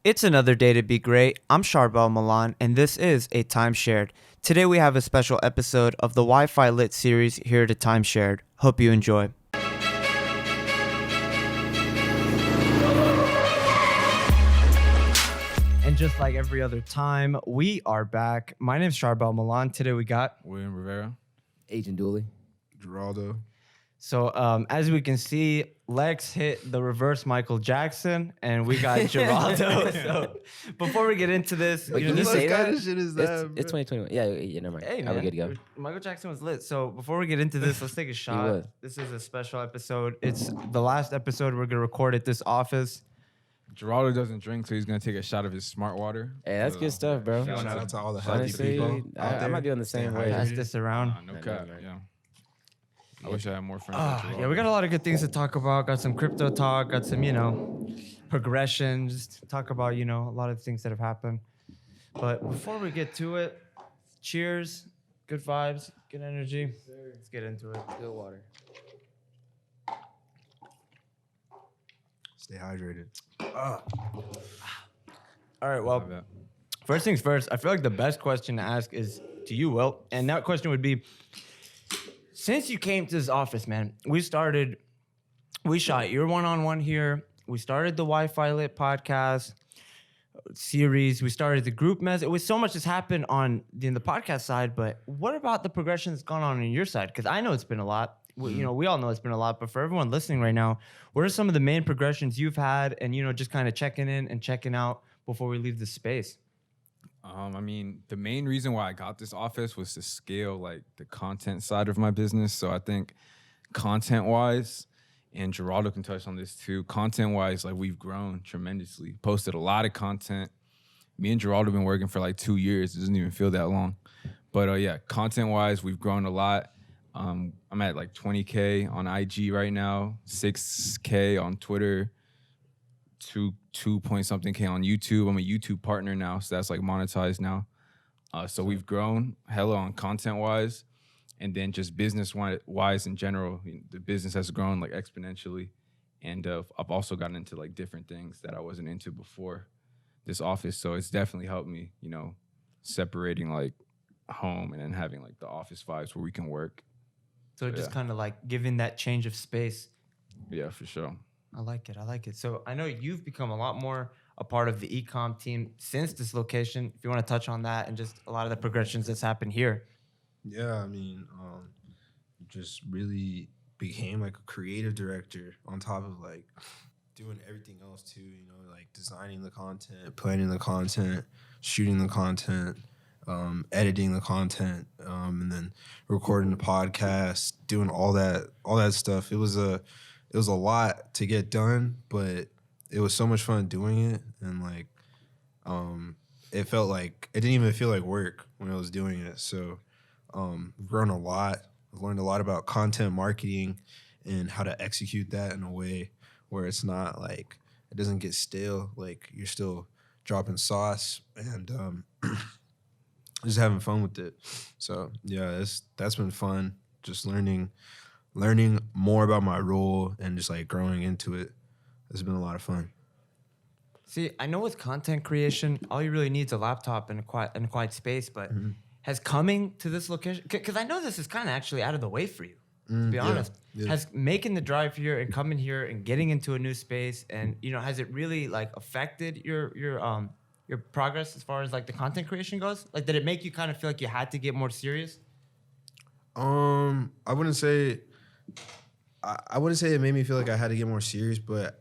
It's another day to be great. I'm Charbel Milan, and this is a Time Shared. Today we have a special episode of the Wi-Fi Lit series here to Time Shared. Hope you enjoy. And just like every other time, we are back. My name's Charbel Milan. Today we got William Rivera. Agent Dooley. Geraldo. So as we can see, Lex hit the reverse Michael Jackson, and we got Geraldo. So before we get into this, Wait, you know, can you this say is that? What shit is that? It's 2021. Yeah, never mind. Hey, We're man. good to go. Michael Jackson was lit. So before we get into this, let's take a shot. was. This is a special episode. It's the last episode we're gonna record at this office. Geraldo doesn't drink, so he's gonna take a shot of his smart water. Hey, that's good stuff, bro. Shout Shout out to all the healthy Honestly, people I out there. might be on the same Stay way. Pass hydrated. this around. No No, cap. no, no. Yeah. I wish I had more friends. like Yeah, we got a lot of good things to talk about. Got some crypto talk. Got some, progressions. Talk about, a lot of things that have happened. But before we get to it, cheers. Good vibes. Good energy. Let's get into it. Good water. Stay hydrated. All right. I Well, bet. first things first. I feel like the best question to ask is to you, Will. And that question would be, since you came to this office, man, we shot your one-on-one here. We started the Wi-Fi Lit podcast series. We started the group mess. It was so much that's happened on the podcast side, but what about the progression that's gone on your side? Because I know it's been a lot. We all know it's been a lot, but for everyone listening right now, what are some of the main progressions you've had and, just kind of checking in and checking out before we leave the space? The main reason why I got this office was to scale like the content side of my business. So I think content-wise, and Geraldo can touch on this too. Content-wise, like we've grown tremendously. Posted a lot of content. Me and Geraldo have been working for like 2 years. It doesn't even feel that long. But content-wise, we've grown a lot. I'm at like 20K on IG right now, 6K on Twitter, 2 point something K on YouTube. I'm a YouTube partner now, so that's like monetized now. So we've grown hella on content-wise. And then just business-wise in general, the business has grown like exponentially. And I've also gotten into like different things that I wasn't into before this office. So it's definitely helped me, separating like home and then having like the office vibes where we can work. So just kind of like giving that change of space. Yeah, for sure. I like it. So I know you've become a lot more a part of the e-com team since this location. If you want to touch on that and just a lot of the progressions that's happened here. Yeah, just really became like a creative director on top of like doing everything else too, like designing the content, planning the content, shooting the content, editing the content, and then recording the podcast, doing all that stuff. It was a lot to get done, but it was so much fun doing it, and like it felt like it didn't even feel like work when I was doing it. So I've grown a lot. I've learned a lot about content marketing and how to execute that in a way where it's not like it doesn't get stale. Like you're still dropping sauce and just having fun with it. So yeah, that's been fun. Just learning more about my role and just like growing into it. It's been a lot of fun. See, I know with content creation, all you really need is a laptop and a quiet space, but has coming to this location, because I know this is kind of actually out of the way for you, to be honest. yeah. Has making the drive here and coming here and getting into a new space and, has it really like affected your progress as far as like the content creation goes? Like, did it make you kind of feel like you had to get more serious? I wouldn't say it made me feel like I had to get more serious, but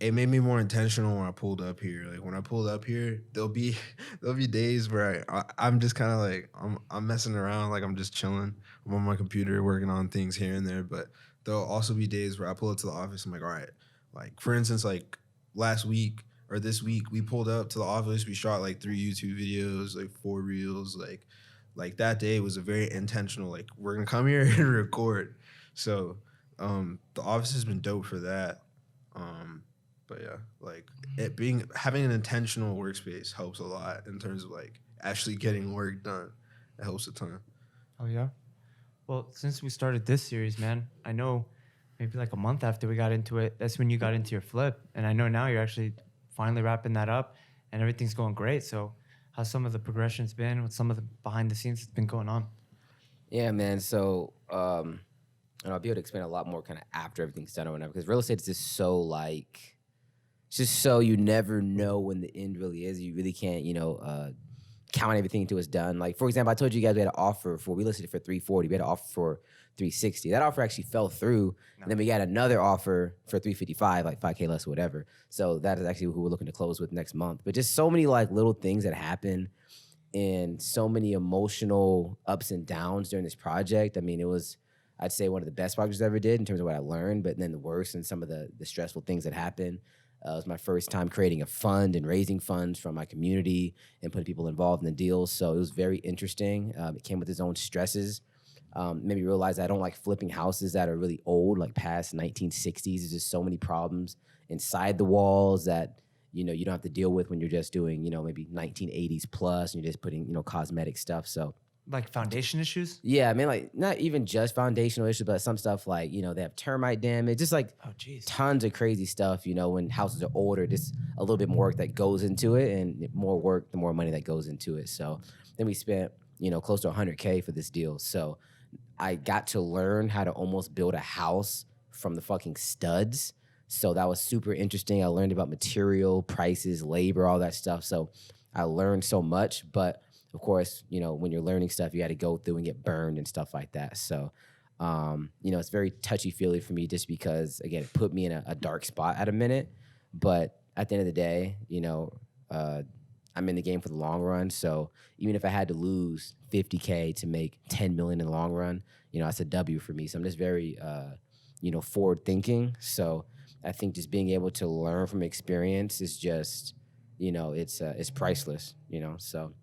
it made me more intentional when I pulled up here. Like when I pulled up here, there'll be days where I'm just kind of like I'm messing around, like I'm just chilling. I'm on my computer working on things here and there, but there'll also be days where I pull up to the office. I'm like, all right, like for instance, like last week or this week, we pulled up to the office. We shot like 3 YouTube videos, like 4 reels. Like that day was a very intentional. Like we're gonna come here and record. So the office has been dope for that. But yeah, like having an intentional workspace helps a lot in terms of like actually getting work done. It helps a ton. Oh, yeah? Well, since we started this series, man, I know maybe like a month after we got into it, that's when you got into your flip. And I know now you're actually finally wrapping that up, and everything's going great. So, how's some of the progressions been? What's some of the behind the scenes that's been going on? Yeah, man. So, and I'll be able to explain a lot more kind of after everything's done or whatever, because real estate is just so like, it's just so you never know when the end really is. You really can't, count everything until it's done. Like, for example, I told you guys we had an offer we listed it for 340. We had an offer for 360. That offer actually fell through. And then we got another offer for 355, like 5K less or whatever. So that is actually who we're looking to close with next month. But just so many like little things that happen and so many emotional ups and downs during this project. I mean, it was, I'd say, one of the best projects I ever did in terms of what I learned, but then the worst and some of the stressful things that happened. It was my first time creating a fund and raising funds from my community and putting people involved in the deals. So it was very interesting. It came with its own stresses. Made me realize I don't like flipping houses that are really old, like past 1960s. There's just so many problems inside the walls that, you don't have to deal with when you're just doing, maybe 1980s plus and you're just putting, cosmetic stuff. So Like foundation issues? yeah, I mean, like not even just foundational issues, but some stuff like, they have termite damage, just like Oh, jeez. tons of crazy stuff, when houses are older, just a little bit more work that goes into it, and the more work, the more money that goes into it. So then we spent, close to 100K for this deal. So I got to learn how to almost build a house from the fucking studs. So that was super interesting. I learned about material, prices, labor, all that stuff. So I learned so much, but of course, when you're learning stuff, you got to go through and get burned and stuff like that. So, it's very touchy-feely for me just because, again, it put me in a dark spot at a minute. But at the end of the day, I'm in the game for the long run. So even if I had to lose 50K to make 10 million in the long run, that's a W for me. So I'm just very, forward-thinking. So I think just being able to learn from experience is just, it's priceless, So,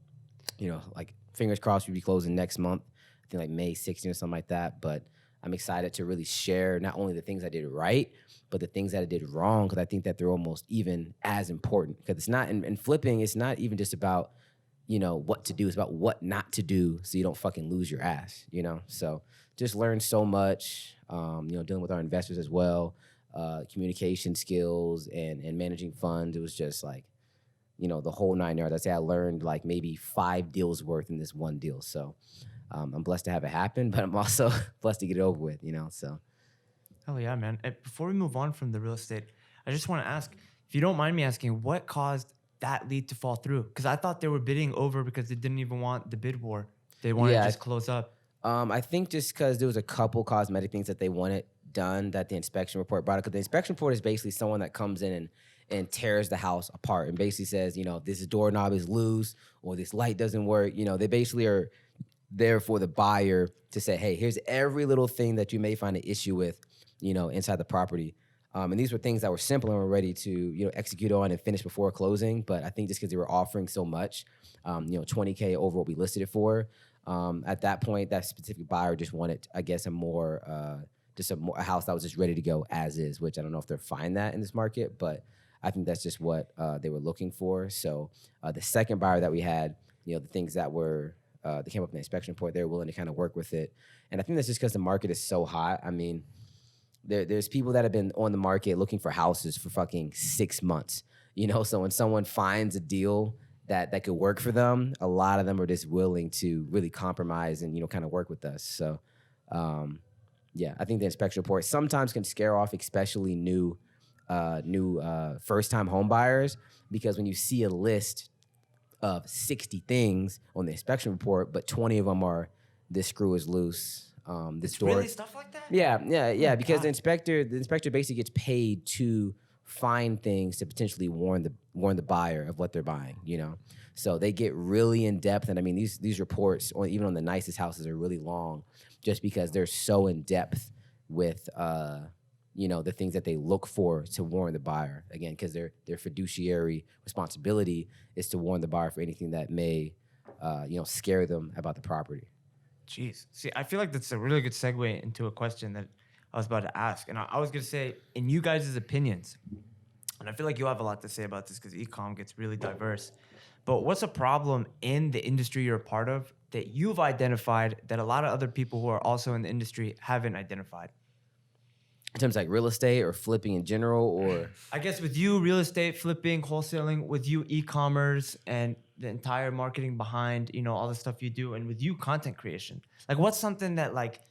like fingers crossed we'll be closing next month. I think like May 16th or something like that. But I'm excited to really share not only the things I did right, but the things that I did wrong, because I think that they're almost even as important. Because it's not, in flipping, it's not even just about, what to do. It's about what not to do so you don't fucking lose your ass, So just learned so much, dealing with our investors as well, communication skills and managing funds. It was just like, the whole 9 yards. I'd say I learned like maybe 5 deals worth in this one deal. So I'm blessed to have it happen, but I'm also blessed to get it over with, so. Hell yeah, man. Before we move on from the real estate, I just want to ask, if you don't mind me asking, what caused that lead to fall through? Because I thought they were bidding over because they didn't even want the bid war. They wanted to just close up. I think just because there was a couple cosmetic things that they wanted done that the inspection report brought up. Because the inspection report is basically someone that comes in and tears the house apart and basically says, this doorknob is loose or this light doesn't work. They basically are there for the buyer to say, hey, here's every little thing that you may find an issue with, inside the property. And these were things that were simple and were ready to, execute on and finish before closing. But I think just because they were offering so much, 20K over what we listed it for, at that point, that specific buyer just wanted, I guess, a house that was just ready to go as is, which I don't know if they're fine that in this market, but I think that's just what they were looking for. So the second buyer that we had, the things that were, they came up in the inspection report, they were willing to kind of work with it. And I think that's just because the market is so hot. I mean, there's people that have been on the market looking for houses for fucking 6 months, So when someone finds a deal that could work for them, a lot of them are just willing to really compromise and, kind of work with us. So, I think the inspection report sometimes can scare off, especially new first-time home buyers, because when you see a list of 60 things on the inspection report, but 20 of them are this screw is loose, this door. Really stuff like that? Yeah, Oh, because God. the inspector basically gets paid to find things to potentially warn the buyer of what they're buying, So they get really in depth, and I mean these reports, or even on the nicest houses, are really long, just because they're so in depth with the things that they look for to warn the buyer. Again, because their fiduciary responsibility is to warn the buyer for anything that may, scare them about the property. Jeez. See, I feel like that's a really good segue into a question that I was about to ask. And I was going to say, in you guys' opinions, and I feel like you have a lot to say about this because e-com gets really diverse, but what's a problem in the industry you're a part of that you've identified that a lot of other people who are also in the industry haven't identified? in terms of like real estate or flipping in general, or I guess with you, real estate, flipping, wholesaling, with you, e-commerce and the entire marketing behind, all the stuff you do, and with you, content creation. Like, what's something that like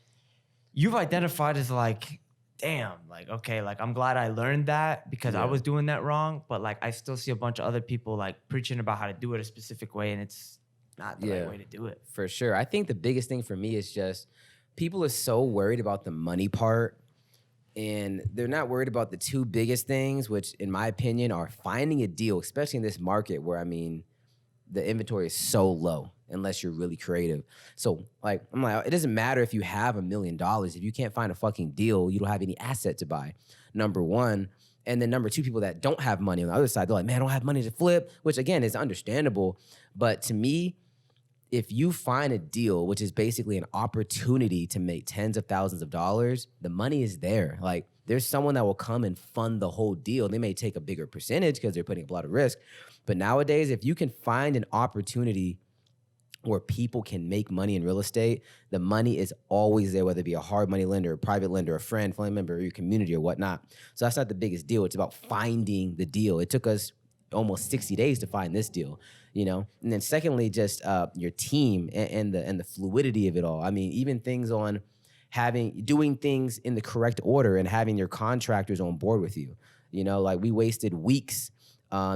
you've identified as like, damn, like, okay, like I'm glad I learned that because I was doing that wrong, but like I still see a bunch of other people like preaching about how to do it a specific way, and it's not the right way to do it. For sure. I think the biggest thing for me is just people are so worried about the money part, and they're not worried about the two biggest things, which in my opinion are finding a deal, especially in this market where, I mean, the inventory is so low unless you're really creative. So like, I'm like, it doesn't matter if you have $1 million. If you can't find a fucking deal, you don't have any asset to buy, number one. And then number two, people that don't have money on the other side, they're like, man, I don't have money to flip, which again is understandable. But to me, if you find a deal, which is basically an opportunity to make tens of thousands of dollars, the money is there. Like, there's someone that will come and fund the whole deal. They may take a bigger percentage because they're putting up a lot of risk. But nowadays, if you can find an opportunity where people can make money in real estate, the money is always there, whether it be a hard money lender, a private lender, a friend, family member, or your community or whatnot. So that's not the biggest deal. It's about finding the deal. It took us almost 60 days to find this deal, And then secondly, just your team and the fluidity of it all. I mean, even things on doing things in the correct order and having your contractors on board with you. Like we wasted weeks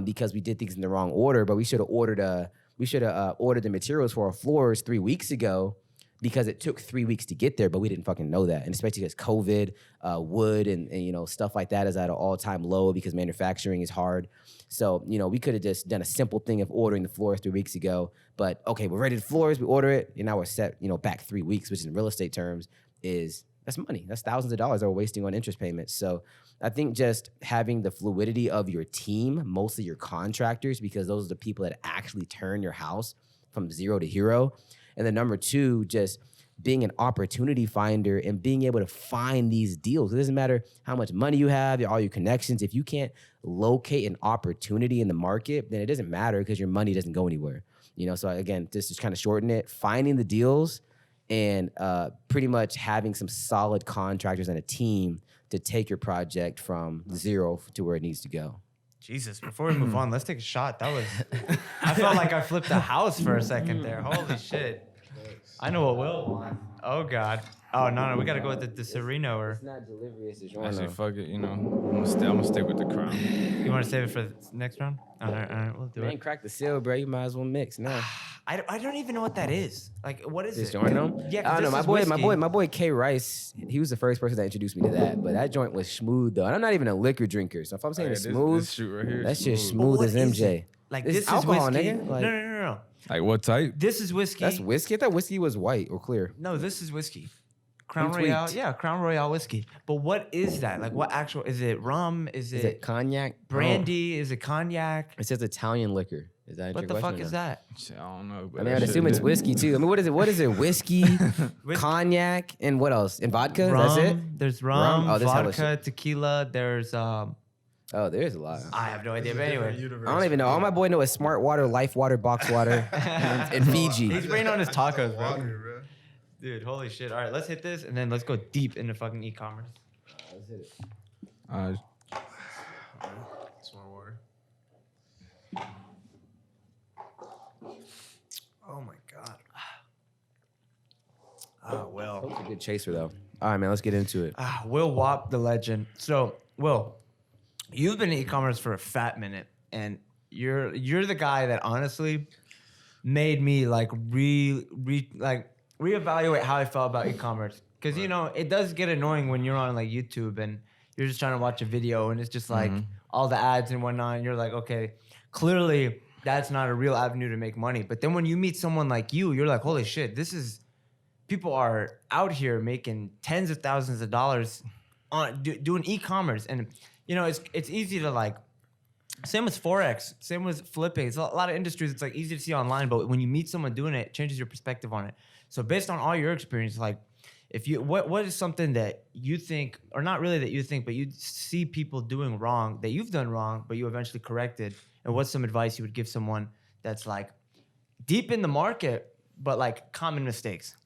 because we did things in the wrong order, but we should have ordered the materials for our floors 3 weeks ago because it took 3 weeks to get there, but we didn't fucking know that. And especially because COVID, wood and stuff like that is at an all-time low because manufacturing is hard. So, we could have just done a simple thing of ordering the floors 3 weeks ago, but okay, we're ready to floors, we order it, and now we're set, back 3 weeks, which in real estate terms that's money. That's thousands of dollars that we're wasting on interest payments. So I think just having the fluidity of your team, mostly your contractors, because those are the people that actually turn your house from zero to hero. And then number two, just being an opportunity finder and being able to find these deals. It doesn't matter how much money you have, all your connections. If you can't locate an opportunity in the market, then it doesn't matter because your money doesn't go anywhere. So again, just to kind of shorten it, finding the deals and pretty much having some solid contractors and a team to take your project from zero to where it needs to go. Jesus, before we move on, let's take a shot. I felt like I flipped a house for a second there. Holy shit. I know what Will wants. Oh, God. Oh, no, we got to go with the Sereno or... It's not delivery, it's DiGiorno. Actually, fuck it, I'm gonna stick with the crown. You want to save it for the next round? All right, we'll do Man, it. crack the seal, bro. You might as well mix. No. I don't even know what that is. Like, what is it? DiGiorno? Yeah, I don't know. My boy K Rice, he was the first person that introduced me to that. But that joint was smooth, though. And I'm not even a liquor drinker. So if I'm saying it's smooth, this shoot right here, that's just But smooth what as is MJ. it? Like, This this is alcohol, whiskey. nigga. Like- No. Like what type? This is whiskey. That's whiskey? I thought whiskey was white or clear. No, this is whiskey. Crown Tweaked. Royale. Yeah, Crown Royale whiskey. But what is that? Like, what actual... Is it rum? Is Is it cognac? brandy? Is it cognac? It says Italian liquor. Is that What your the question fuck or is no? that? Shit, I don't know. But I mean, that I'd assume shit it's lit. whiskey too. I mean, what is it? What is it? Whiskey, cognac, and what else? And vodka? Rum. That's it? There's rum, Oh, there's hella vodka, tequila. There's... Oh, there's a lot. I have no idea. But anyway. I don't even know. All my boy know is Smart Water, Life Water, Box Water, and Fiji. He's bringing on his tacos, bro. Water, bro. Dude, holy shit. All right, let's hit this, and then let's go deep into fucking e-commerce. Let's hit it. Smart water. Oh my god. Oh, Will. That's a good chaser, though. All right, man, let's get into it. Will Wop, the legend. So, Will, you've been in e-commerce for a fat minute, and you're the guy that honestly made me like reevaluate how I felt about e-commerce. Because it does get annoying when you're on like YouTube and you're just trying to watch a video and it's just like all the ads and whatnot, and you're like, okay, clearly that's not a real avenue to make money. But then when you meet someone like you're like, holy shit, people are out here making tens of thousands of dollars on doing e-commerce, and it's easy to like. Same with Forex, same with flipping. It's a lot of industries. It's like easy to see online, but when you meet someone doing it, it changes your perspective on it. So based on all your experience, like, what is something that you think, or not really that you think, but you see people doing wrong that you've done wrong, but you eventually corrected, and what's some advice you would give someone that's like deep in the market, but like common mistakes?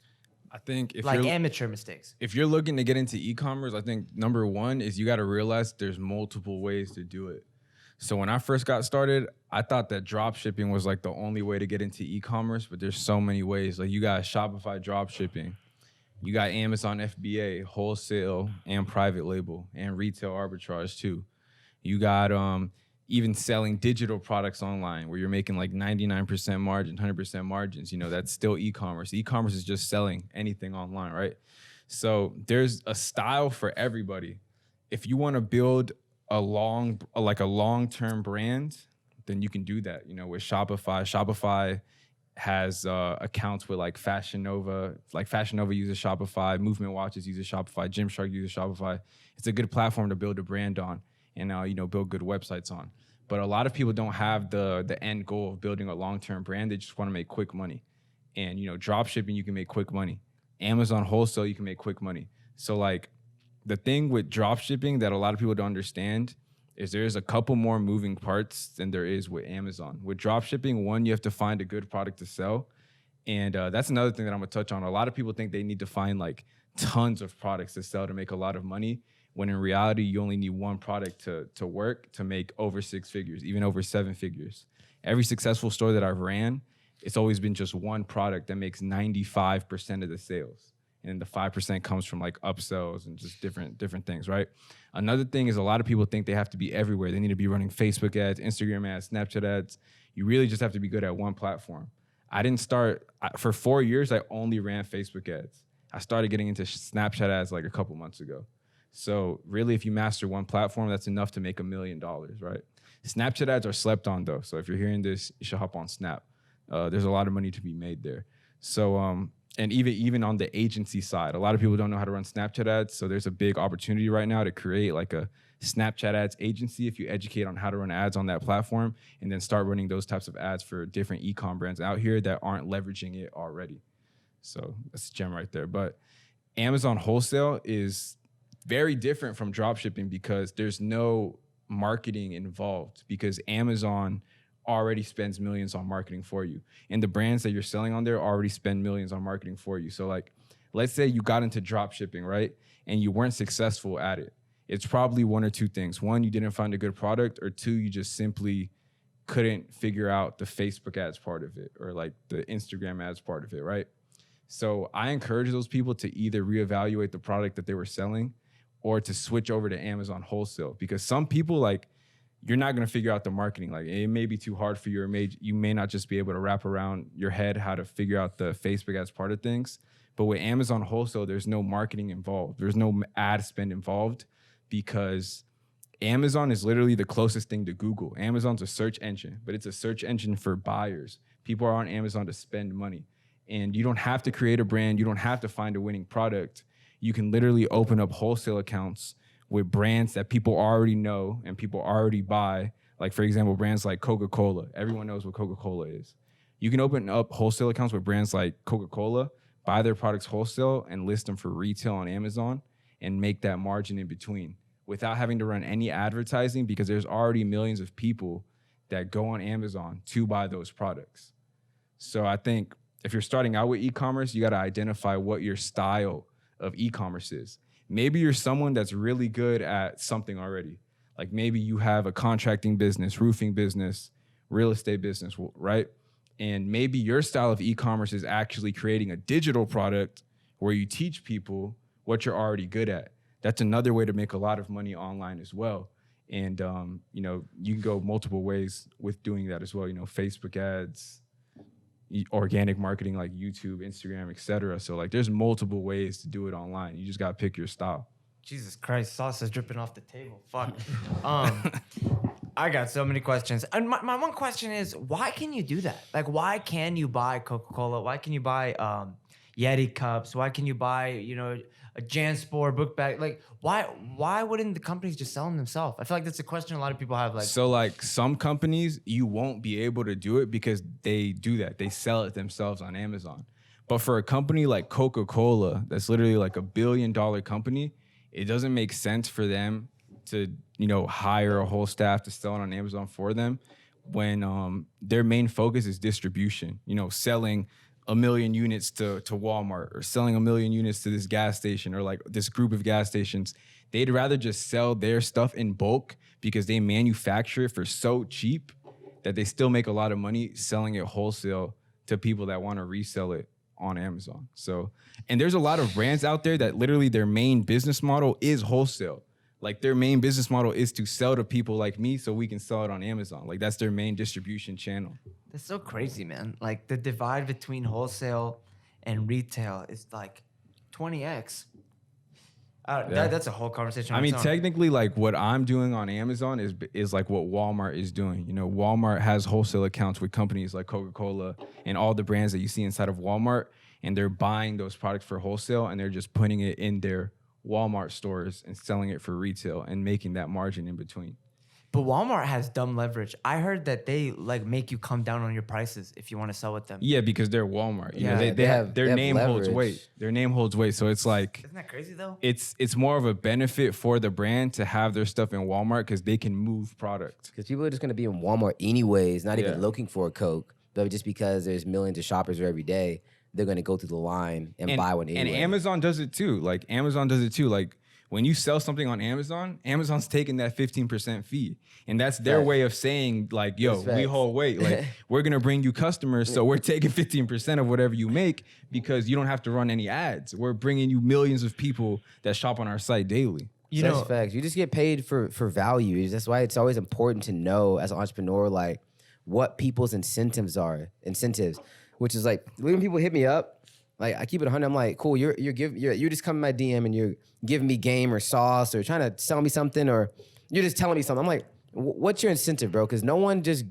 I think if like you're amateur mistakes? if you're looking to get into e-commerce, I think number one is you got to realize there's multiple ways to do it. So when I first got started, I thought that drop shipping was like the only way to get into e-commerce, but there's so many ways. Like you got Shopify drop shipping, you got Amazon FBA, wholesale and private label, and retail arbitrage too. You got even selling digital products online where you're making like 99% margin, 100% margins. You know, that's still e-commerce. E-commerce is just selling anything online, right? So there's a style for everybody. If you want to build a long-term brand, then you can do that. You know, with Shopify. Shopify has accounts with like Fashion Nova. Like Fashion Nova uses Shopify. Movement Watches uses Shopify. Gymshark uses Shopify. It's a good platform to build a brand on and build good websites on. But a lot of people don't have the end goal of building a long-term brand. They just want to make quick money. And drop shipping, you can make quick money. Amazon wholesale, you can make quick money. So like the thing with drop shipping that a lot of people don't understand is there's a couple more moving parts than there is with Amazon. With drop shipping, one, you have to find a good product to sell. And that's another thing that I'm gonna touch on. A lot of people think they need to find like tons of products to sell to make a lot of money, when in reality, you only need one product to work to make over 6 figures, even over 7 figures. Every successful store that I've ran, it's always been just one product that makes 95% of the sales. And the 5% comes from like upsells and just different things, right? Another thing is a lot of people think they have to be everywhere. They need to be running Facebook ads, Instagram ads, Snapchat ads. You really just have to be good at one platform. For 4 years, I only ran Facebook ads. I started getting into Snapchat ads like a couple months ago. So really, if you master one platform, that's enough to make $1 million, right? Snapchat ads are slept on though. So if you're hearing this, you should hop on Snap. There's a lot of money to be made there. So, and even on the agency side, a lot of people don't know how to run Snapchat ads. So there's a big opportunity right now to create like a Snapchat ads agency if you educate on how to run ads on that platform, and then start running those types of ads for different e-com brands out here that aren't leveraging it already. So that's a gem right there. But Amazon wholesale is very different from dropshipping because there's no marketing involved, because Amazon already spends millions on marketing for you. And the brands that you're selling on there already spend millions on marketing for you. So like, let's say you got into dropshipping, right? And you weren't successful at it. It's probably one or two things. One, you didn't find a good product, or two, you just simply couldn't figure out the Facebook ads part of it, or like the Instagram ads part of it, right? So I encourage those people to either reevaluate the product that they were selling or to switch over to Amazon wholesale, because some people, like, you're not going to figure out the marketing. Like, it may be too hard for you, or you may not just be able to wrap around your head how to figure out the Facebook ads part of things. But with Amazon wholesale, there's no marketing involved. There's no ad spend involved, because Amazon is literally the closest thing to Google. Amazon's a search engine, but it's a search engine for buyers. People are on Amazon to spend money. And you don't have to create a brand. You don't have to find a winning product. You can literally open up wholesale accounts with brands that people already know and people already buy. Like, for example, brands like Coca-Cola. Everyone knows what Coca-Cola is. You can open up wholesale accounts with brands like Coca-Cola, buy their products wholesale, and list them for retail on Amazon, and make that margin in between without having to run any advertising, because there's already millions of people that go on Amazon to buy those products. So I think if you're starting out with e-commerce, you got to identify what your style of e-commerce is. Maybe you're someone that's really good at something already. Like, maybe you have a contracting business, roofing business, real estate business, right? And maybe your style of e-commerce is actually creating a digital product where you teach people what you're already good at. That's another way to make a lot of money online as well. And, you can go multiple ways with doing that as well. Facebook ads, organic marketing like YouTube, Instagram, etc. So like, there's multiple ways to do it online. You just got to pick your style. Jesus Christ, sauce is dripping off the table. Fuck. I got so many questions. And my one question is, why can you do that? Like, why can you buy Coca-Cola? Why can you buy Yeti cups? Why can you buy, a JanSport book bag? Like, why wouldn't the companies just sell them themselves? I feel like that's a question a lot of people have. Like, so like, some companies, you won't be able to do it because they do that. They sell it themselves on Amazon. But for a company like Coca-Cola, that's literally like $1 billion company, it doesn't make sense for them to, hire a whole staff to sell it on Amazon for them, when their main focus is distribution, selling 1 million units to Walmart or selling 1 million units to this gas station or like this group of gas stations. They'd rather just sell their stuff in bulk because they manufacture it for so cheap that they still make a lot of money selling it wholesale to people that want to resell it on Amazon. So, and there's a lot of brands out there that literally their main business model is wholesale. Like their main business model is to sell to people like me so we can sell it on Amazon. Like that's their main distribution channel. That's so crazy, man. Like the divide between wholesale and retail is like 20x. That's a whole conversation. I mean, technically, like what I'm doing on Amazon is like what Walmart is doing. You know, Walmart has wholesale accounts with companies like Coca-Cola and all the brands that you see inside of Walmart, and they're buying those products for wholesale and they're just putting it in their Walmart stores and selling it for retail and making that margin in between. But Walmart has dumb leverage. I heard that they like make you come down on your prices if you want to sell with them. Yeah, because they're Walmart. You know, Yeah, they have their they have name holds leverage. weight. Their name holds weight. So it's like Isn't that crazy though? it's more of a benefit for the brand to have their stuff in Walmart because they can move product. Because people are just going to be in Walmart anyways, not Yeah. even looking for a Coke. But just because there's millions of shoppers there every day, they're going to go through the line and buy one anyway. And Amazon does it too. Like Amazon does it too. Like when you sell something on Amazon, Amazon's taking that 15% fee. And that's their Facts. way of saying like, yo, That's we facts. hold weight. Like we're going to bring you customers. So we're taking 15% of whatever you make because you don't have to run any ads. We're bringing you millions of people that shop on our site daily. You That's know, facts. You just get paid for value. That's why it's always important to know as an entrepreneur, like what people's incentives are. Which is like when people hit me up, like I keep it 100. I'm like, cool. You're just coming my DM and you're giving me game or sauce or trying to sell me something or you're just telling me something. I'm like, what's your incentive, bro? Because no one just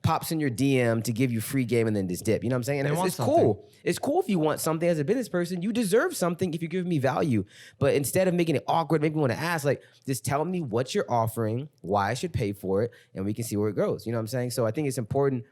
pops in your DM to give you free game and then just dip. You know what I'm saying? They And want it's something. cool. It's cool if you want something as a business person. You deserve something if you give me value. But instead of making it awkward, make me want to ask, like, just tell me what you're offering, why I should pay for it, and we can see where it goes. You know what I'm saying? So I think it's important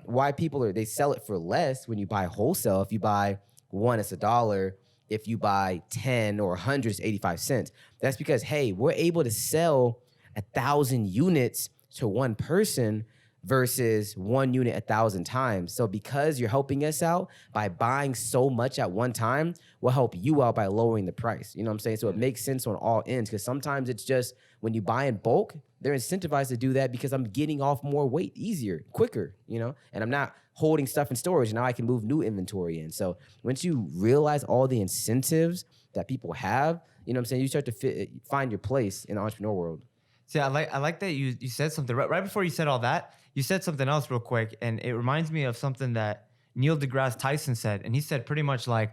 why people they sell it for less when you buy wholesale. If you buy one, it's $1. If you buy 10 or 100, it's 85 cents. That's because, hey, we're able to sell 1,000 units to one person versus one unit 1,000 times. So because you're helping us out by buying so much at one time, we'll help you out by lowering the price. You know what I'm saying? So it makes sense on all ends because sometimes it's just when you buy in bulk, they're incentivized to do that because I'm getting off more weight easier, quicker, you know, and I'm not holding stuff in storage. Now I can move new inventory in. So once you realize all the incentives that people have, you know what I'm saying, you start to find your place in the entrepreneur world. see, I like that you said something right before you said all that. You said something else real quick, and it reminds me of something that Neil deGrasse Tyson said, and he said pretty much like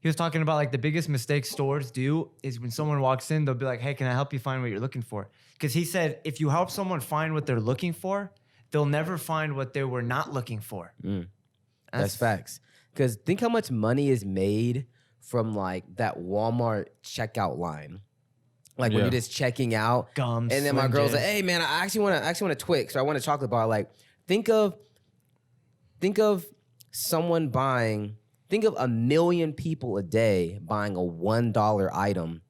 he was talking about like the biggest mistake stores do is when someone walks in, they'll be like, "Hey, can I help you find what you're looking for?" Because he said if you help someone find what they're looking for, they'll never find what they were not looking for. That's facts. Because think how much money is made from like that Walmart checkout line. Like when Yeah. you're just checking out, Gums, and then my Slim girl's Jims. like, "Hey man, I actually want a Twix, or I want a chocolate bar." Like, think of someone buying. Think of 1 million people a day buying a $1 item,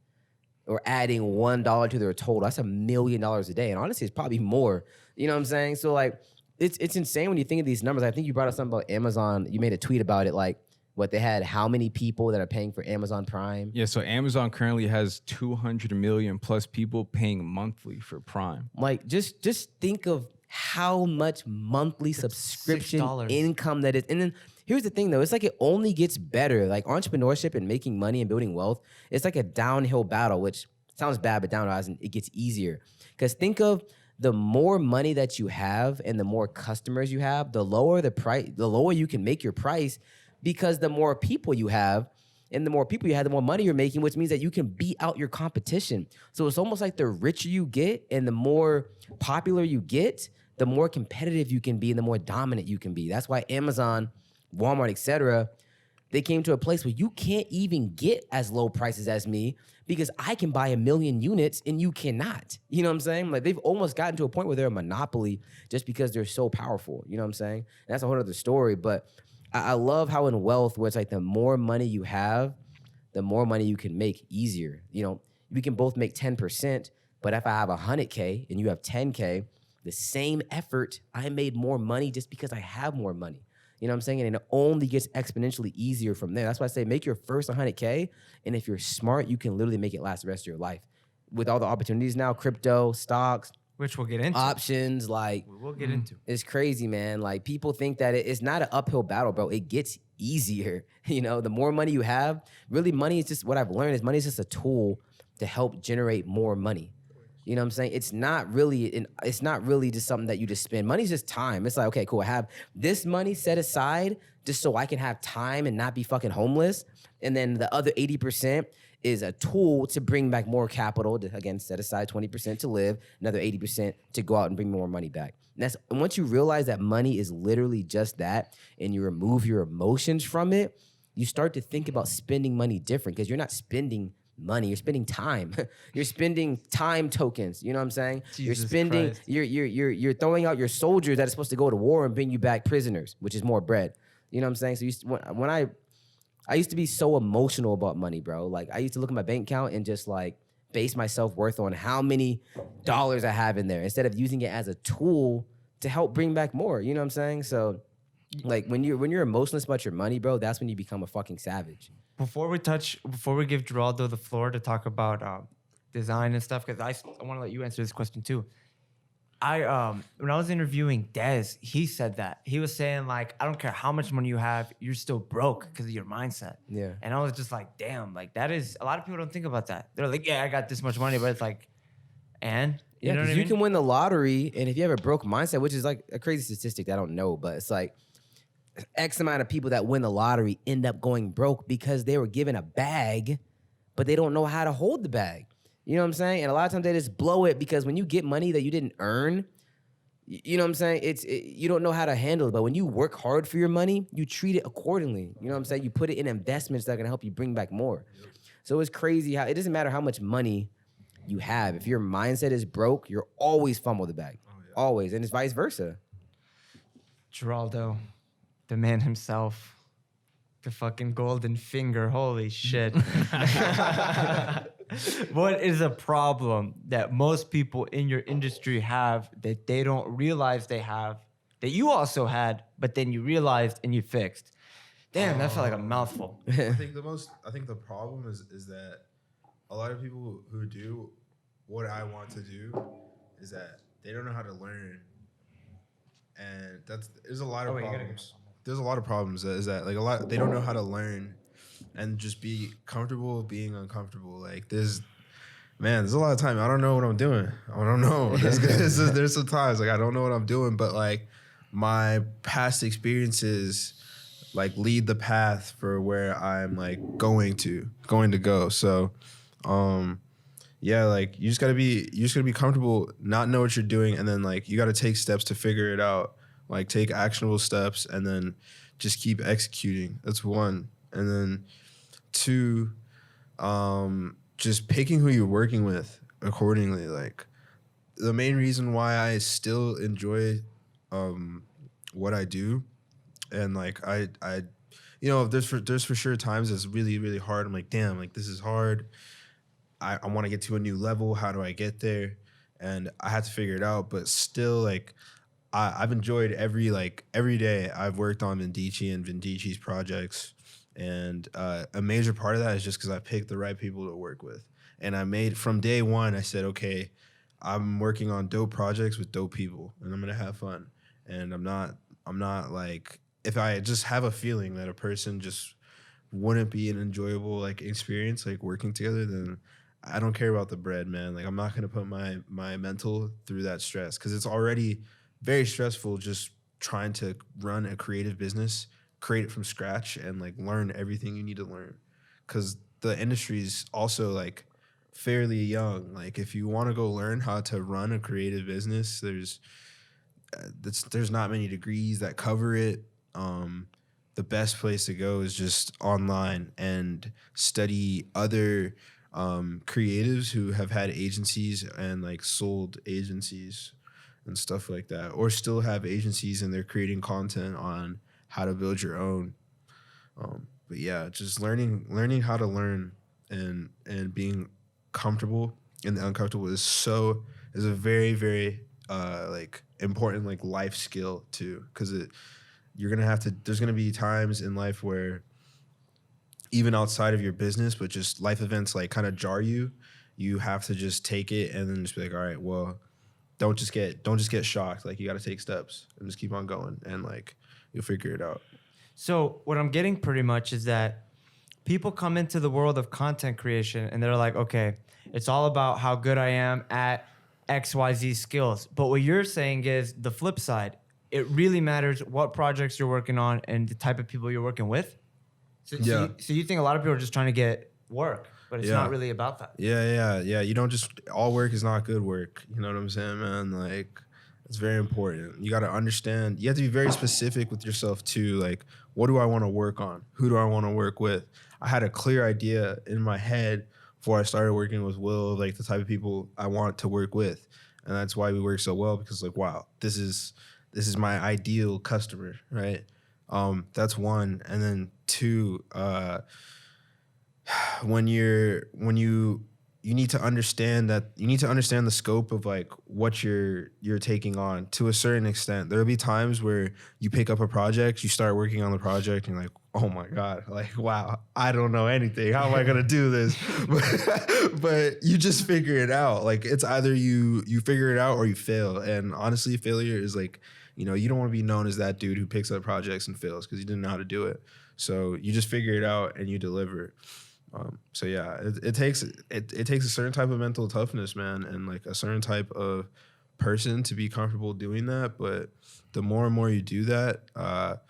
or adding $1 to their total. That's $1 million a day, and honestly, it's probably more. You know what I'm saying? So like, it's insane when you think of these numbers. I think you brought up something about Amazon. You made a tweet about it, like what they had, how many people that are paying for Amazon Prime. Yeah, so Amazon currently has 200 million plus people paying monthly for Prime. Like, just think of how much monthly subscription $6. income that is. And then here's the thing, though. It's like it only gets better. Like entrepreneurship and making money and building wealth, it's like a downhill battle, which sounds bad, but downhill as in it gets easier. Because think of the more money that you have and the more customers you have, the lower the price, the lower you can make your price, because the more people you have, and the more people you have, the more money you're making, which means that you can beat out your competition. So it's almost like the richer you get and the more popular you get, the more competitive you can be and the more dominant you can be. That's why Amazon, Walmart, etc., they came to a place where you can't even get as low prices as me because I can buy 1 million units and you cannot. You know what I'm saying? Like they've almost gotten to a point where they're a monopoly just because they're so powerful. You know what I'm saying? And that's a whole other story. But I love how in wealth, where it's like the more money you have, the more money you can make easier. You know, we can both make 10%, but if I have 100K and you have 10K, the same effort, I made more money just because I have more money. You know what I'm saying? And it only gets exponentially easier from there. That's why I say make your first 100K. And if you're smart, you can literally make it last the rest of your life. With all the opportunities now, crypto, stocks, Which we'll get into. options, like We will get into. it's crazy, man. Like people think that it's not an uphill battle, bro. It gets easier. You know, the more money you have, really money is just what I've learned is money is just a tool to help generate more money. You know what I'm saying? It's not really just something that you just spend. Money's just time. It's like, okay, cool. I have this money set aside just so I can have time and not be fucking homeless. And then the other 80% is a tool to bring back more capital to, again, set aside 20% to live, another 80% to go out and bring more money back. And once you realize that money is literally just that and you remove your emotions from it, you start to think about spending money different because you're not spending money, you're spending time. You're spending time tokens. You know what I'm saying? You're Jesus spending, Christ. you're throwing out your soldiers that are supposed to go to war and bring you back prisoners, which is more bread. You know what I'm saying? So when I used to be so emotional about money, bro. Like I used to look at my bank account and just like base my self-worth on how many dollars I have in there instead of using it as a tool to help bring back more. You know what I'm saying? So like when you're emotionless about your money, bro, that's when you become a fucking savage. Before we give Geraldo the floor to talk about design and stuff, because I want to let you answer this question too. When I was interviewing Dez, he said that. He was saying, like, I don't care how much money you have, you're still broke because of your mindset. Yeah. And I was just like, damn, like that is, a lot of people don't think about that. They're like, yeah, I got this much money, but it's like, and? Yeah, You know what I because mean? you can win the lottery, and if you have a broke mindset, which is like a crazy statistic that I don't know, but it's like X amount of people that win the lottery end up going broke because they were given a bag, but they don't know how to hold the bag. You know what I'm saying? And a lot of times they just blow it because when you get money that you didn't earn, you know what I'm saying? You don't know how to handle it. But when you work hard for your money, you treat it accordingly. You know what I'm saying? You put it in investments that are going to help you bring back more. So it's crazy how it doesn't matter how much money you have. If your mindset is broke, you're always fumble the bag. Always. And it's vice versa. Geraldo, the man himself, the fucking golden finger. Holy shit. What is a problem that most people in your industry have that they don't realize they have, that you also had, but then you realized and you fixed? Damn, that felt like a mouthful. I think the problem is that a lot of people who do what I want to do is that they don't know how to learn, and there's a lot of problems. There's a lot of problems is that like they don't know how to learn and just be comfortable being uncomfortable. Like there's a lot of time I don't know what I'm doing. I don't know. There's some times like I don't know what I'm doing, but like my past experiences like lead the path for where I'm like going to go. So yeah, like you just gotta be comfortable, not know what you're doing, and then like you gotta take steps to figure it out. Like take actionable steps and then just keep executing. That's one. And then two, just picking who you're working with accordingly. Like the main reason why I still enjoy what I do, and like I you know, there's for sure times it's really, really hard. I'm like, damn, like this is hard. I want to get to a new level. How do I get there? And I had to figure it out, but still like I've enjoyed every day I've worked on Vindici and Vindici's projects. And a major part of that is just because I picked the right people to work with. And I made, from day one, I said, okay, I'm working on dope projects with dope people and I'm going to have fun. And I'm not like, if I just have a feeling that a person just wouldn't be an enjoyable like experience, like working together, then I don't care about the bread, man. Like I'm not going to put my mental through that stress because it's already very stressful just trying to run a creative business, create it from scratch, and like learn everything you need to learn. Because the industry is also like fairly young. Like if you want to go learn how to run a creative business, there's not many degrees that cover it. The best place to go is just online and study other creatives who have had agencies and like sold agencies and stuff like that, or still have agencies and they're creating content on how to build your own. But yeah, just learning how to learn and being comfortable in the uncomfortable is a very, very like important like life skill too, because there's gonna be times in life where even outside of your business, but just life events like kind of jar you. You have to just take it and then just be like, all right, well, don't just get shocked. Like you got to take steps and just keep on going, and like you'll figure it out. So what I'm getting pretty much is that people come into the world of content creation and they're like, okay, it's all about how good I am at XYZ skills. But what you're saying is the flip side. It really matters what projects you're working on and the type of people you're working with. So you think a lot of people are just trying to get work, but it's not really about that. Yeah. You don't just, all work is not good work. You know what I'm saying, man? Like, it's very important. You got to understand, you have to be very specific with yourself too. Like, what do I want to work on? Who do I want to work with? I had a clear idea in my head before I started working with Will, like the type of people I want to work with. And that's why we work so well, because like, wow, this is my ideal customer, right? That's one. And then two, you need to understand the scope of like what you're taking on to a certain extent. There'll be times where you pick up a project, you start working on the project, and you're like, oh my God, like, wow, I don't know anything. How am I gonna do this? But you just figure it out. Like, it's either you figure it out or you fail. And honestly, failure is like, you don't want to be known as that dude who picks up projects and fails because you didn't know how to do it. So you just figure it out and you deliver. So yeah, it takes a certain type of mental toughness, man, and like a certain type of person to be comfortable doing that. But the more and more you do that,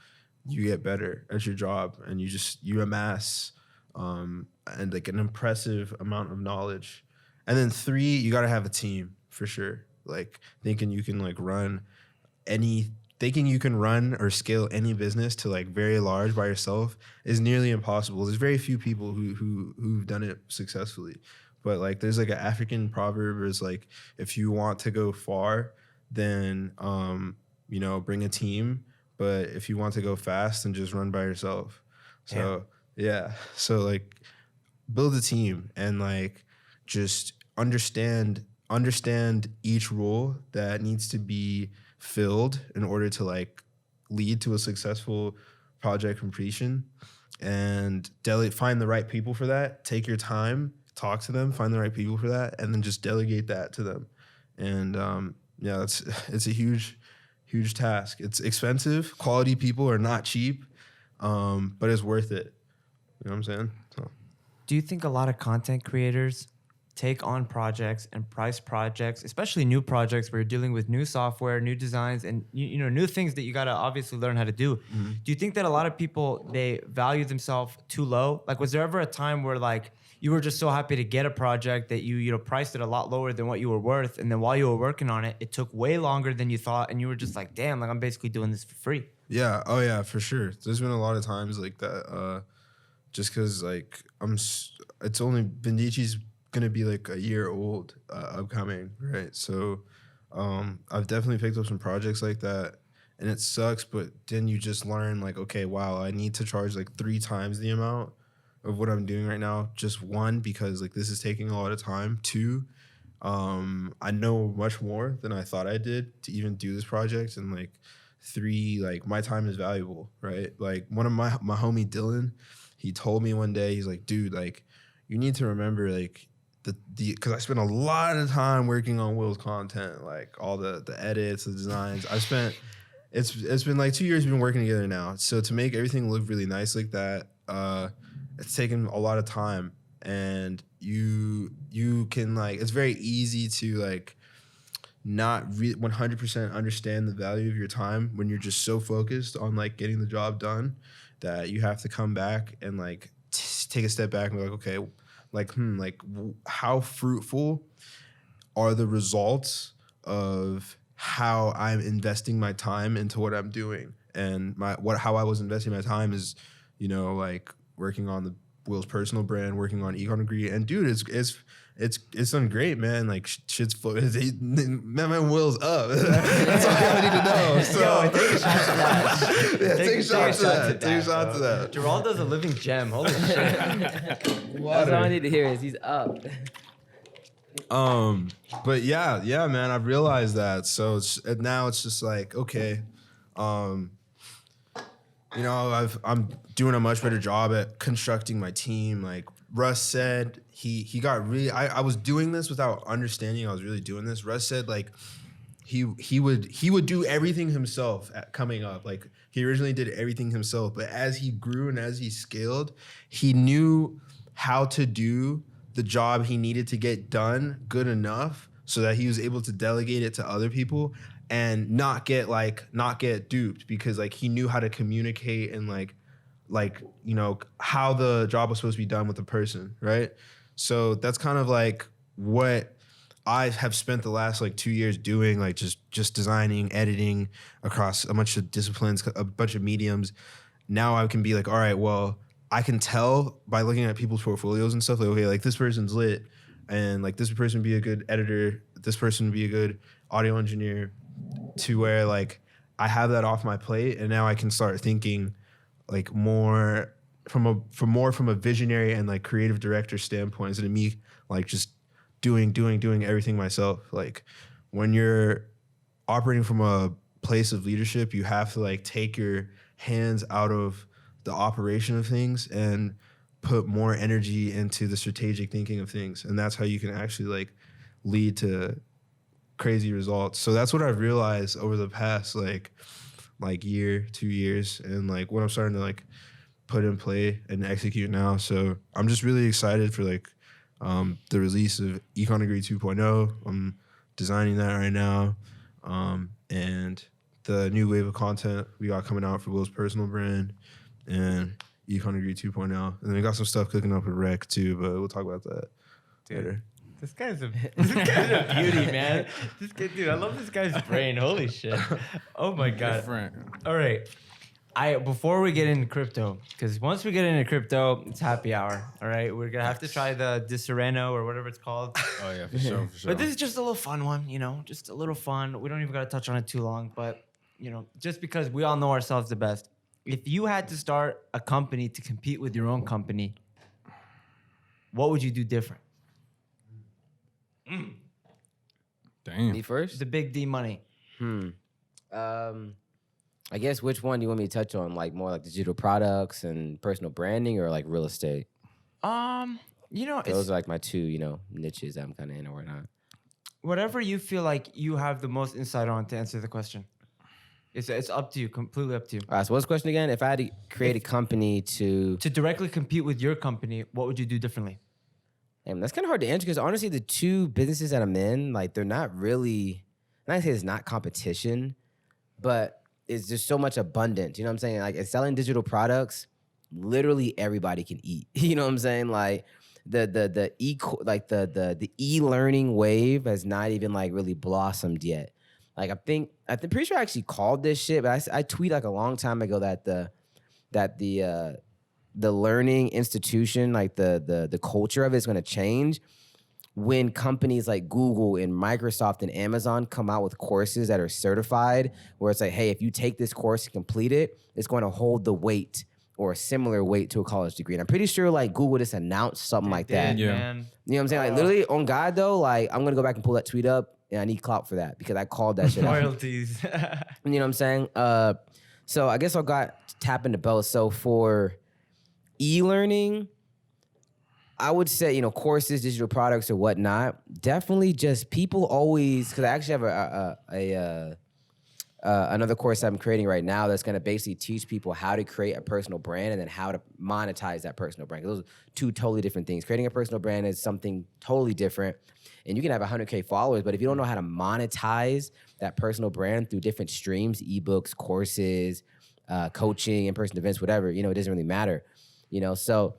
you get better at your job, and you amass and like an impressive amount of knowledge. And then three, you got to have a team for sure. Like thinking you can run or scale any business to like very large by yourself is nearly impossible. There's very few people who've done it successfully. But like there's like an African proverb where it's like, if you want to go far, then bring a team. But if you want to go fast, then just run by yourself. So yeah. So like build a team and like just understand each role that needs to be filled in order to like lead to a successful project completion, and find the right people for that. Take your time, talk to them, find the right people for that, and then just delegate that to them. And it's a huge task. It's expensive. Quality people are not cheap, but it's worth it. You know what I'm saying? So. Do you think a lot of content creators take on projects and price projects, especially new projects where you're dealing with new software, new designs, and new things that you got to obviously learn how to do? Mm-hmm. Do you think that a lot of people, they value themselves too low? Like, was there ever a time where like you were just so happy to get a project that you priced it a lot lower than what you were worth, and then while you were working on it, it took way longer than you thought, and you were just like, damn, like I'm basically doing this for free? Yeah. Oh yeah, for sure. There's been a lot of times like that. Just because like it's only Vendici's gonna be like a year old upcoming, right? So I've definitely picked up some projects like that, and it sucks, but then you just learn like, okay, wow, I need to charge like 3 times the amount of what I'm doing right now. Just one, because like this is taking a lot of time. 2, I know much more than I thought I did to even do this project. And like 3, like my time is valuable, right? Like one of my homie Dylan, he told me one day, he's like, dude, like you need to remember like because I spent a lot of time working on Will's content, like all the edits, the designs. It's been like 2 years we've been working together now. So to make everything look really nice like that, it's taken a lot of time. And you can like, it's very easy to like not 100% understand the value of your time when you're just so focused on like getting the job done that you have to come back and like take a step back and be like, okay, how fruitful are the results of how I'm investing my time into what I'm doing? And how I was investing my time is, like working on the Will's personal brand, working on Econ Degree, and dude, it's done great, man. Like shit's man, Will's up. That's all I need to know. So take a shot to that. Yeah, take a shot to that. Geraldo's a living gem. Holy shit. That's all I need to hear is he's up. But yeah, man, I've realized that. So now it's just like, okay, You know, I'm doing a much better job at constructing my team. Like Russ said, he got really. I was doing this without understanding I was really doing this. Russ said like he would do everything himself coming up. Like he originally did everything himself, but as he grew and as he scaled, he knew how to do the job he needed to get done good enough so that he was able to delegate it to other people and not get duped, because like he knew how to communicate and like you know how the job was supposed to be done with the person, right? So that's kind of like what I have spent the last like 2 years doing, like just designing, editing across a bunch of disciplines, a bunch of mediums. Now I can be like, all right, well, I can tell by looking at people's portfolios and stuff, like, okay, like this person's lit, and like this person would be a good editor, this person would be a good audio engineer, to where like I have that off my plate, and now I can start thinking like more from a visionary and like creative director standpoint, instead of me like just doing everything myself. Like when you're operating from a place of leadership, you have to like take your hands out of the operation of things and put more energy into the strategic thinking of things. And that's how you can actually like lead to crazy results. So that's what I've realized over the past like year, 2 years, and like what I'm starting to like put in play and execute now. So I'm just really excited for like the release of Econ Degree 2.0. I'm designing that right now. And the new wave of content we got coming out for Will's personal brand and Econ Degree 2.0. And then we got some stuff cooking up with Rec too, but we'll talk about that later. This guy's a beauty, man. This kid, dude, I love this guy's brain. Holy shit. Oh my God. Different. All right. Before we get into crypto, because once we get into crypto, it's happy hour. All right. We're going to have to try the Disereno or whatever it's called. Oh yeah, for sure. But this is just a little fun one, you know, just a little fun. We don't even got to touch on it too long, but, you know, just because we all know ourselves the best. If you had to start a company to compete with your own company, what would you do different? Damn. Me first? The big D money. I guess which one do you want me to touch on? Like more like digital products and personal branding, or like real estate? You know, Those are like my two, you know, niches I'm kind of in or not. whatever you feel like you have the most insight on to answer the question. It's up to you, completely up to you. All right, so what's the question again? If I had to create a company to directly compete with your company, what would you do differently? Damn, that's kind of hard to answer because honestly, the two businesses that I'm in, like they're not really, I'm not saying it's not competition, but it's just so much abundance. You know what I'm saying? Like, in selling digital products, literally everybody can eat. You know what I'm saying? Like the e-learning wave has not even like really blossomed yet. Like I'm pretty sure I actually called this shit, but I tweeted like a long time ago that the learning institution, like the culture of it is going to change when companies like Google and Microsoft and Amazon come out with courses that are certified, where it's like, hey, if you take this course and complete it, it's going to hold the weight or a similar weight to a college degree. And I'm pretty sure like Google just announced something like that. Yeah. Man. You know what I'm saying? Like literally on God though, like I'm going to go back and pull that tweet up and I need clout for that because I called that shit out. Royalties. You know what I'm saying? So I guess I got tapping the bell. So for e-learning, I would say, you know, courses, digital products or whatnot, definitely just people always, because I actually have another course I'm creating right now that's going to basically teach people how to create a personal brand and then how to monetize that personal brand. Those are two totally different things. Creating a personal brand is something totally different. And you can have 100K followers, but if you don't know how to monetize that personal brand through different streams, ebooks, courses, coaching, in-person events, whatever, you know, it doesn't really matter. You know, so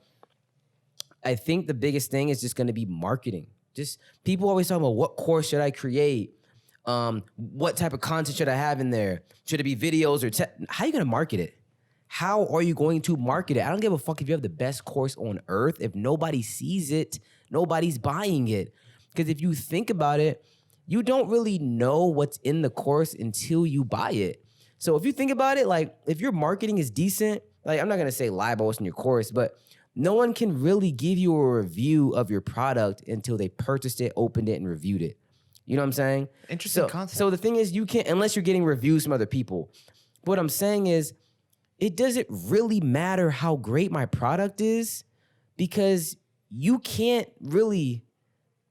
I think the biggest thing is just going to be marketing. Just people always talking about what course should I create? What type of content should I have in there? Should it be videos or how are you going to market it? How are you going to market it? I don't give a fuck if you have the best course on earth. If nobody sees it, nobody's buying it. Because if you think about it, you don't really know what's in the course until you buy it. So if you think about it, like if your marketing is decent, like I'm not going to say lie about what's in your course, but no one can really give you a review of your product until they purchased it, opened it, and reviewed it. You know what I'm saying? Interesting concept. So the thing is, you can't, unless you're getting reviews from other people. What I'm saying is, it doesn't really matter how great my product is because you can't really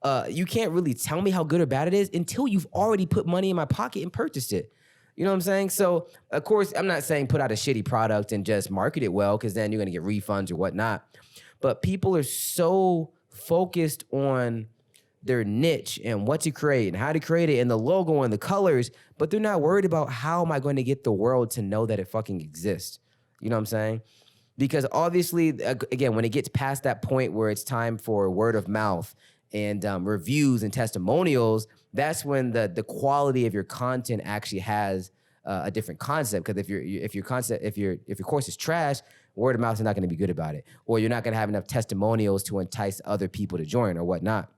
tell me how good or bad it is until you've already put money in my pocket and purchased it. You know what I'm saying? So, of course, I'm not saying put out a shitty product and just market it well because then you're going to get refunds or whatnot. But people are so focused on their niche and what to create and how to create it and the logo and the colors, but they're not worried about how am I going to get the world to know that it fucking exists. You know what I'm saying? Because obviously, again, when it gets past that point where it's time for word of mouth and reviews and testimonials, that's when the quality of your content actually has a different concept. Because if your course is trash, word of mouth is not going to be good about it, or you're not going to have enough testimonials to entice other people to join or whatnot.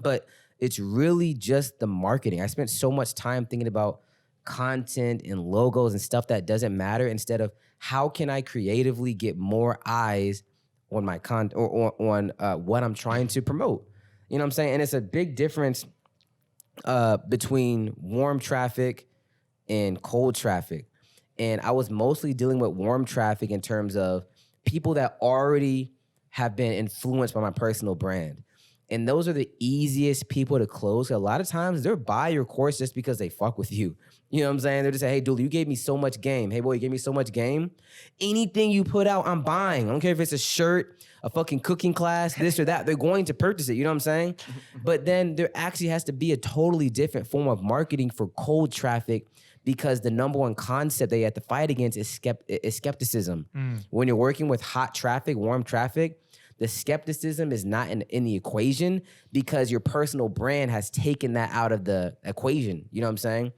But it's really just the marketing. I spent so much time thinking about content and logos and stuff that doesn't matter instead of how can I creatively get more eyes on my content or on what I'm trying to promote. You know what I'm saying? And it's a big difference between warm traffic and cold traffic. And I was mostly dealing with warm traffic in terms of people that already have been influenced by my personal brand. And those are the easiest people to close. A lot of times they'll buy your course just because they fuck with you. You know what I'm saying? They're just say, hey, dude, you gave me so much game. Hey, boy, you gave me so much game. Anything you put out, I'm buying. I don't care if it's a shirt, a fucking cooking class, this or that. They're going to purchase it. You know what I'm saying? But then there actually has to be a totally different form of marketing for cold traffic because the number one concept they have to fight against is skepticism. When you're working with hot traffic, warm traffic, the skepticism is not in the equation because your personal brand has taken that out of the equation. You know what I'm saying?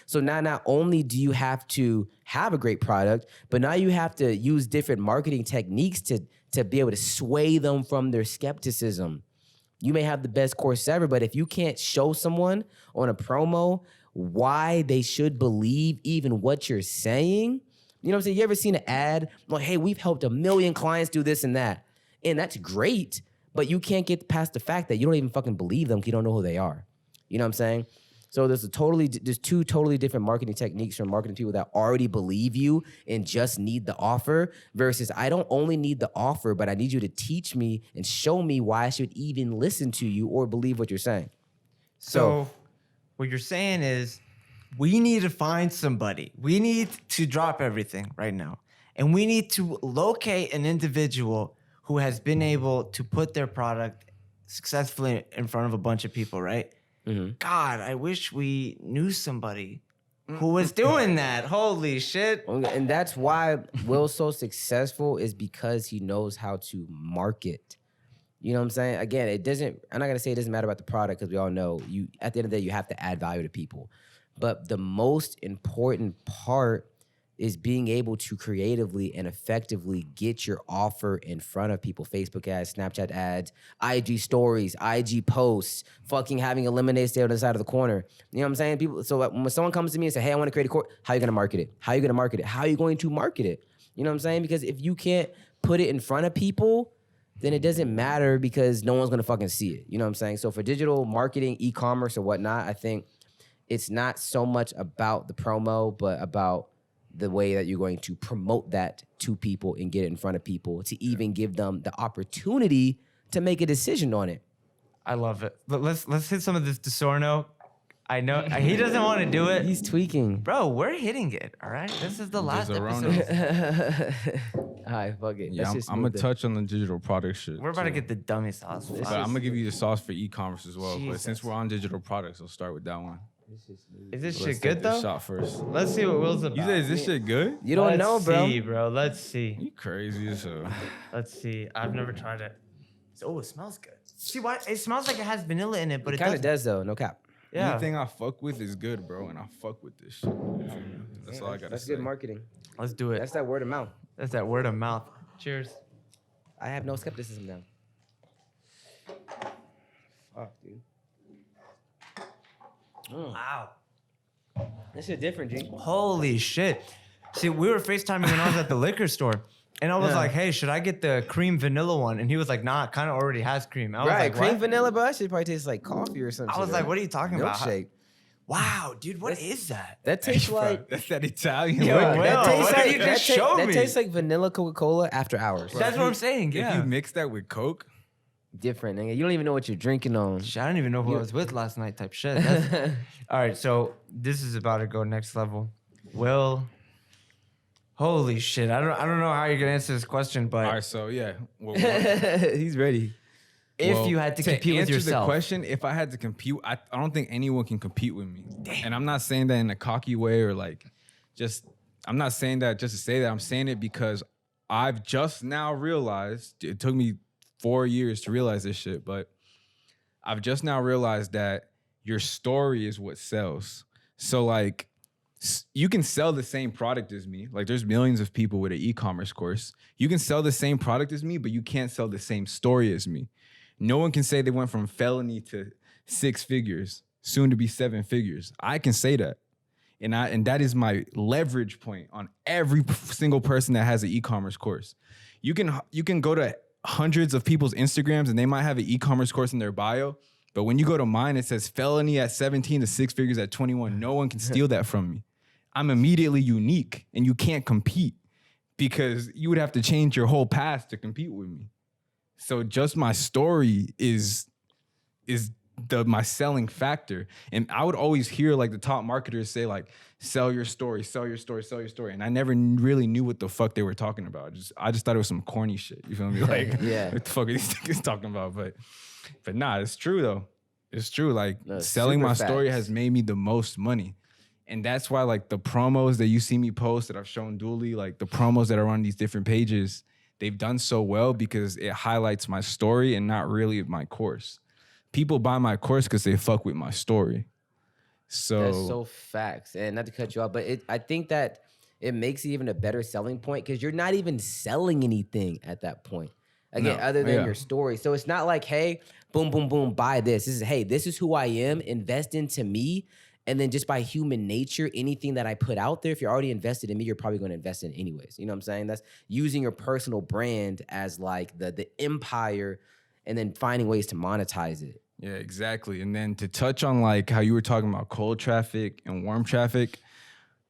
So now not only do you have to have a great product, but now you have to use different marketing techniques to be able to sway them from their skepticism. You may have the best course ever, but if you can't show someone on a promo why they should believe even what you're saying, you know what I'm saying? You ever seen an ad like, hey, we've helped 1 million clients do this and that. And that's great, but you can't get past the fact that you don't even fucking believe them because you don't know who they are. You know what I'm saying? So there's two totally different marketing techniques from marketing people that already believe you and just need the offer versus I don't only need the offer, but I need you to teach me and show me why I should even listen to you or believe what you're saying. So what you're saying is we need to find somebody. We need to drop everything right now. And we need to locate an individual who has been able to put their product successfully in front of a bunch of people, right? Mm-hmm. God, I wish we knew somebody who was doing that. Holy shit. And that's why Will's so successful is because he knows how to market. You know what I'm saying? Again, I'm not going to say it doesn't matter about the product because we all know at the end of the day, you have to add value to people. But the most important part is being able to creatively and effectively get your offer in front of people. Facebook ads, Snapchat ads, IG stories, IG posts, fucking having a lemonade stand on the side of the corner. You know what I'm saying? People. So when someone comes to me and say, hey, I want to create a course, how are you going to market it? How are you going to market it? How are you going to market it? You know what I'm saying? Because if you can't put it in front of people, then it doesn't matter because no one's going to fucking see it. You know what I'm saying? So for digital marketing, e-commerce or whatnot, I think it's not so much about the promo, but about the way that you're going to promote that to people and get it in front of people to even give them the opportunity to make a decision on it. I love it. Let's hit some of this DiSorno. I know he doesn't want to do it. He's tweaking. Bro, we're hitting it, all right? This is the last DiSorno. episode. All right, fuck it. Yeah, I'm going to touch on the digital product shit. We're about to get the dummy sauce. But I'm going to give you the sauce for e-commerce as well. Jesus. But since we're on digital products, I'll start with that one. Is this Let's shit good take this though? shot first. Let's see what Will's about. You say, is this shit good? You don't know, bro. Let's see, bro. Let's see. You crazy as hell. Let's see. I've never tried it. Oh, it smells good. See why? It smells like it has vanilla in it, but It it kind of doesn't. does, though. No cap. Yeah. Anything I fuck with is good, bro, and I fuck with this shit. That's all I got to That's say. good marketing. Let's do it. That's that word of mouth. That's that word of mouth. Cheers. I have no skepticism now. Fuck, dude. Wow. This shit different, G. Holy shit. See, we were FaceTiming when I was at the liquor store. And I was like, hey, should I get the cream vanilla one? And he was like, nah, it kind of already has cream. I was Right, like, cream what? vanilla, bro. That shit probably tastes like coffee or something. I was like, what are you talking about? Milkshake. Wow, dude, what is that? That tastes like That's that Italian. Yo, liquor. Will, that tastes what like did you just that, show that me? tastes like vanilla Coca-Cola after hours. That's what I'm saying. If Yeah. you mix that with Coke, Different, nigga. You don't even know what you're drinking on. Shit, I don't even know who I was with last night. Type shit. That's- all right, so this is about to go next level. Will, holy shit! I don't know how you're gonna answer this question, but all right. So yeah, He's ready. if well, you had to compete with answer yourself, the question, if I had to compete, I don't think anyone can compete with me. And I'm not saying that in a cocky way or like just. I'm not saying that just to say that. I'm saying it because I've just now realized. It took me 4 years to realize this shit, but I've just now realized that your story is what sells. So like you can sell the same product as me. Like there's millions of people with an e-commerce course. You can sell the same product as me, but you can't sell the same story as me. No one can say they went from felony to 6 figures, soon to be 7 figures. I can say that. And that is my leverage point on every single person that has an e-commerce course. You can go to hundreds of people's Instagrams and they might have an e-commerce course in their bio, but when you go to mine, it says felony at 17 to 6 figures at 21. No one can steal that from me. I'm immediately unique and you can't compete because you would have to change your whole past to compete with me. So just my story is my selling factor. And I would always hear like the top marketers say like, sell your story, sell your story, sell your story. And I never really knew what the fuck they were talking about. I just thought it was some corny shit. You feel me? Like, Yeah. what the fuck are these niggas talking about? But nah, it's true though. It's true. Like No, selling super my story facts. has made me the most money. And that's why like the promos that you see me post that I've shown Dooley, like the promos that are on these different pages, they've done so well because it highlights my story and not really my course. People buy my course because they fuck with my story. So That's so facts. And not to cut you off, but I think that it makes it even a better selling point because you're not even selling anything at that point. Again, No. other than Yeah. your story. So it's not like, hey, boom, boom, boom, buy this. This is, hey, this is who I am. Invest into me. And then just by human nature, anything that I put out there, if you're already invested in me, you're probably going to invest in it anyways. You know what I'm saying? That's using your personal brand as like the empire and then finding ways to monetize it. yeah, exactly. And then to touch on like how you were talking about cold traffic and warm traffic,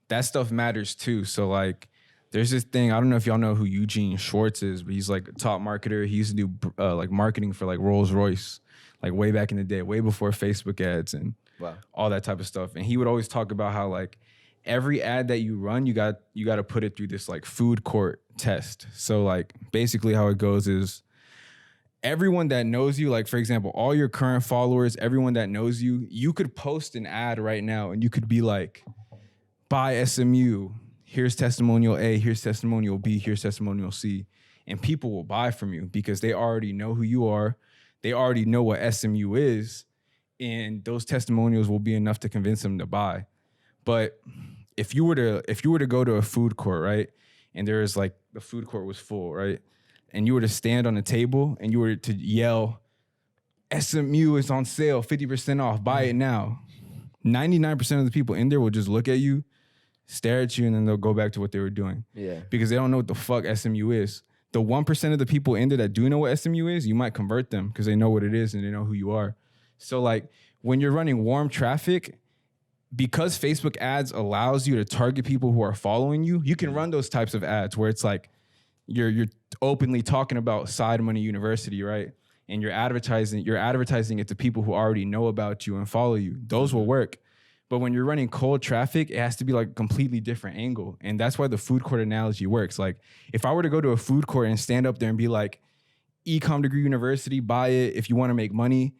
that stuff matters too. So like there's this thing, I don't know if y'all know who Eugene Schwartz is, but he's like a top marketer. He used to do like marketing for like Rolls Royce, like way back in the day, way before Facebook ads and Wow. all that type of stuff. And he would always talk about how like every ad that you run, you got to put it through this like food court test. So like basically how it goes is everyone that knows you, like for example, all your current followers, everyone that knows you, you could post an ad right now and you could be like, buy SMU, here's testimonial A, here's testimonial B, here's testimonial C. And people will buy from you because they already know who you are. They already know what SMU is. And those testimonials will be enough to convince them to buy. But if you were to go to a food court, right, and there is like the food court was full, right, and you were to stand on a table and you were to yell, SMU is on sale, 50% off, buy it now. 99% of the people in there will just look at you, stare at you, and then they'll go back to what they were doing. Yeah. Because they don't know what the fuck SMU is. The 1% of the people in there that do know what SMU is, you might convert them because they know what it is and they know who you are. So like when you're running warm traffic, because Facebook ads allows you to target people who are following you, you can run those types of ads where it's like you're openly talking about Side Money University, right? And you're advertising it to people who already know about you and follow you. Those will work. But when you're running cold traffic, it has to be like a completely different angle. And that's why the food court analogy works. Like if I were to go to a food court and stand up there and be like, Ecom Degree University, buy it if you want to make money,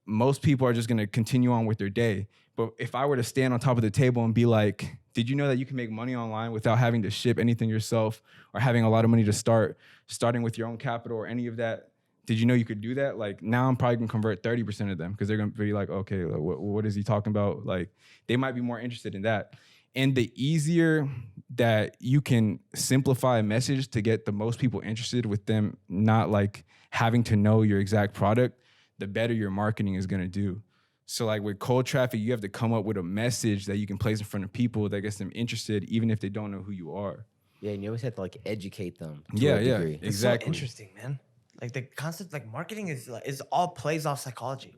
most people are just going to continue on with their day. But if I were to stand on top of the table and be like, did you know that you can make money online without having to ship anything yourself or having a lot of money to starting with your own capital or any of that? Did you know you could do that? Like now I'm probably going to convert 30% of them because they're going to be like, okay, like, what is he talking about? Like they might be more interested in that. And the easier that you can simplify a message to get the most people interested with them, not like having to know your exact product, the better your marketing is going to do. So like with cold traffic, you have to come up with a message that you can place in front of people that gets them interested, even if they don't know who you are. Yeah, and you always have to like educate them to Yeah, a yeah, degree. exactly. So interesting, man. Like the concept, like marketing is all plays off psychology.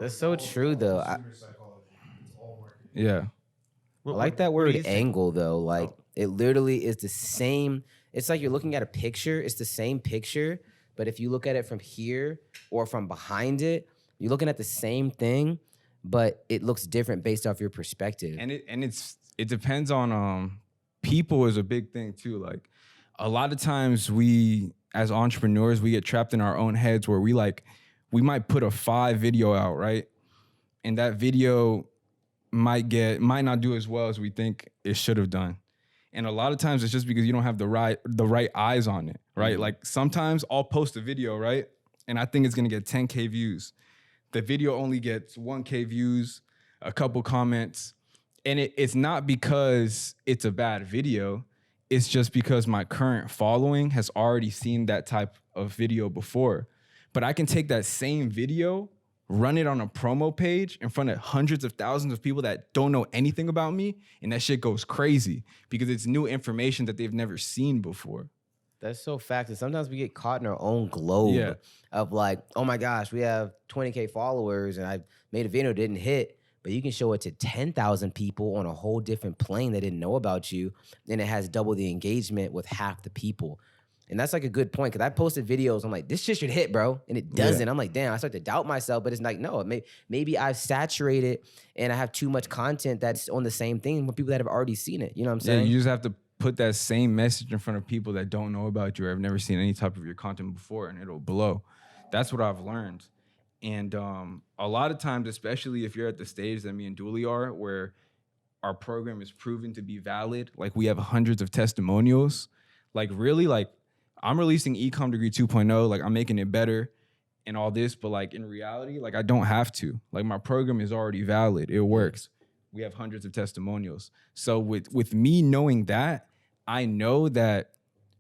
That's so true though. Consumer psychology. It's all marketing. Yeah. I like that what do word you think? angle though. Like it literally is the same. It's like you're looking at a picture. It's the same picture, but if you look at it from here or from behind it, you're looking at the same thing, but it looks different based off your perspective. And it depends on people is a big thing too. Like a lot of times we as entrepreneurs we get trapped in our own heads where we might put a 5 video out, right? And that video might not do as well as we think it should have done. And a lot of times it's just because you don't have the right eyes on it, right? Like sometimes I'll post a video, right? And I think it's gonna get 10K views. The video only gets 1K views, a couple comments. And it's not because it's a bad video. It's just because my current following has already seen that type of video before. But I can take that same video, run it on a promo page in front of hundreds of thousands of people that don't know anything about me, and that shit goes crazy because it's new information that they've never seen before. That's so fact. And sometimes we get caught in our own globe of like, oh my gosh, we have 20K followers and I made a video that didn't hit. But you can show it to 10,000 people on a whole different plane that didn't know about you, and it has double the engagement with half the people. And that's like a good point, because I posted videos, I'm like, this shit should hit, bro, and it doesn't. I'm like, damn, I start to doubt myself, but it's like, no, maybe I've saturated and I have too much content that's on the same thing with people that have already seen it. You know what I'm saying? Yeah, you just have to put that same message in front of people that don't know about you or have never seen any type of your content before, and it'll blow. That's what I've learned. And a lot of times, especially if you're at the stage that me and Dooley are, where our program is proven to be valid, like we have hundreds of testimonials, like really, like I'm releasing Ecom Degree 2.0, like I'm making it better and all this, but like in reality, like I don't have to. Like my program is already valid. It works. We have hundreds of testimonials. So with me knowing that, I know that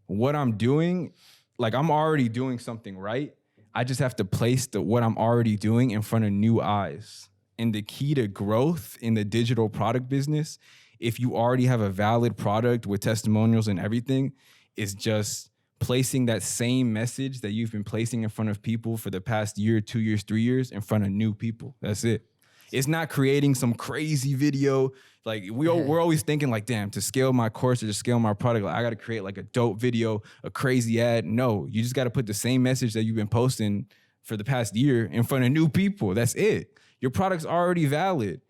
what I'm doing, like I'm already doing something right. I just have to place what I'm already doing in front of new eyes. And the key to growth in the digital product business, if you already have a valid product with testimonials and everything, is just placing that same message that you've been placing in front of people for the past year, 2 years, 3 years in front of new people. That's it. It's not creating some crazy video. Like we're always thinking like, damn, to scale my course or to scale my product, like I got to create like a dope video, a crazy ad. No, you just got to put the same message that you've been posting for the past year in front of new people. That's it. Your product's already valid.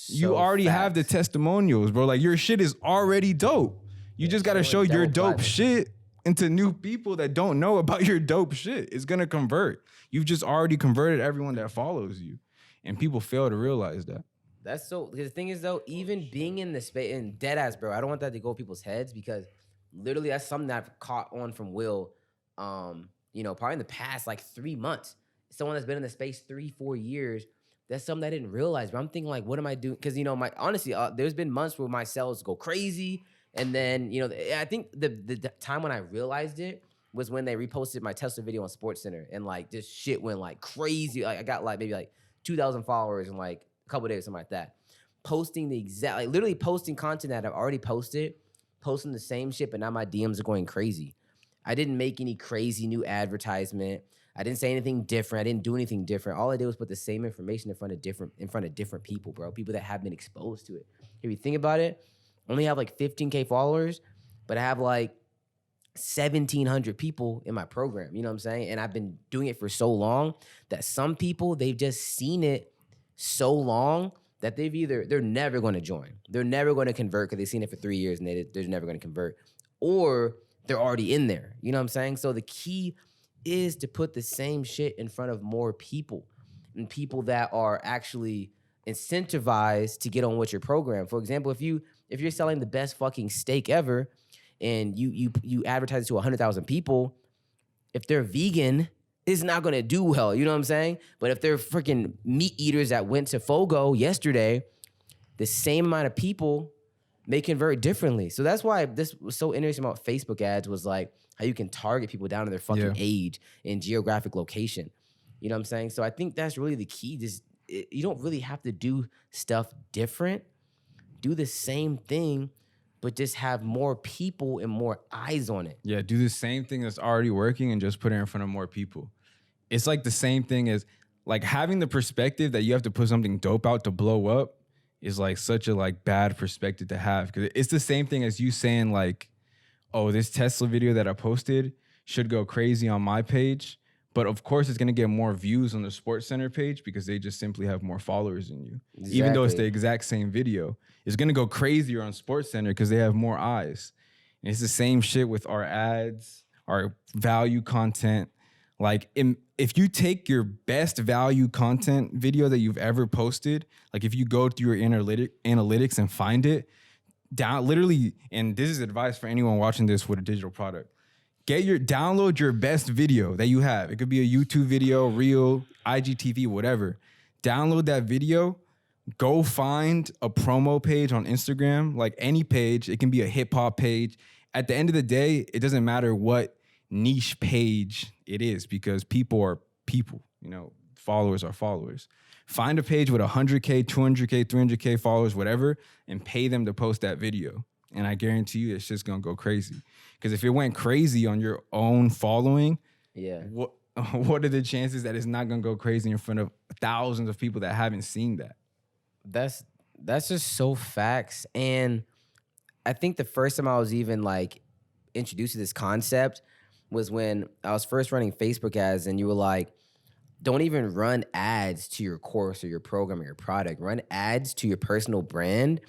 You already have the testimonials, bro. Like your shit is already dope. You just got to show your dope shit into new people that don't know about your dope shit. It's going to convert. You've just already converted everyone that follows you. And people fail to realize that. That's so. The thing is, though, even being in the space, and dead ass, bro, I don't want that to go people's heads, because literally that's something that I've caught on from Will, probably in the past like 3 months. Someone that's been in the space 3-4 years, that's something I didn't realize. But I'm thinking like, what am I doing? Because, honestly, there's been months where my sales go crazy. And then, I think the time when I realized it was when they reposted my Tesla video on SportsCenter. And like this shit went like crazy. Like I got like maybe like 2,000 followers in like a couple of days, something like that. Posting literally posting content that I've already posted, posting the same shit, but now my DMs are going crazy. I didn't make any crazy new advertisement. I didn't say anything different. I didn't do anything different. All I did was put the same information in front of different people, bro. People that have been exposed to it. If you think about it, I only have like 15K followers, but I have like 1,700 people in my program, you know what I'm saying? And I've been doing it for so long that some people, they've just seen it so long that they're never going to join. They're never going to convert because they've seen it for 3 years and they're never going to convert. Or they're already in there, you know what I'm saying? So the key is to put the same shit in front of more people, and people that are actually incentivized to get on with your program. For example, if you're selling the best fucking steak ever, and you advertise it to 100,000 people, if they're vegan, it's not gonna do well, you know what I'm saying? But if they're freaking meat eaters that went to Fogo yesterday, the same amount of people may convert differently. So that's why this was so interesting about Facebook ads, was like how you can target people down to their fucking age and geographic location. You know what I'm saying? So I think that's really the key. You don't really have to do stuff different. Do the same thing, but just have more people and more eyes on it. Yeah, do the same thing that's already working and just put it in front of more people. It's like the same thing as like having the perspective that you have to put something dope out to blow up is like such a like bad perspective to have, because it's the same thing as you saying like, oh, this Tesla video that I posted should go crazy on my page, but of course it's gonna get more views on the Sports Center page because they just simply have more followers than you. Even though it's the exact same video, it's gonna go crazier on Sports Center because they have more eyes. And it's the same shit with our ads, our value content. Like if you take your best value content video that you've ever posted, like if you go through your analytics and find it, literally, and this is advice for anyone watching this with a digital product, download your best video that you have. It could be a YouTube video, Reel, IGTV, whatever. Download that video, go find a promo page on Instagram, like any page. It can be a hip hop page. At the end of the day, it doesn't matter what niche page it is, because people are people, followers are followers. Find a page with 100K, 200K, 300K followers, whatever, and pay them to post that video. And I guarantee you it's just going to go crazy. Because if it went crazy on your own following, what are the chances that it's not going to go crazy in front of thousands of people that haven't seen that? That's just so facts. And I think the first time I was even like introduced to this concept was when I was first running Facebook ads, and you were like, don't even run ads to your course or your program or your product. Run ads to your personal brand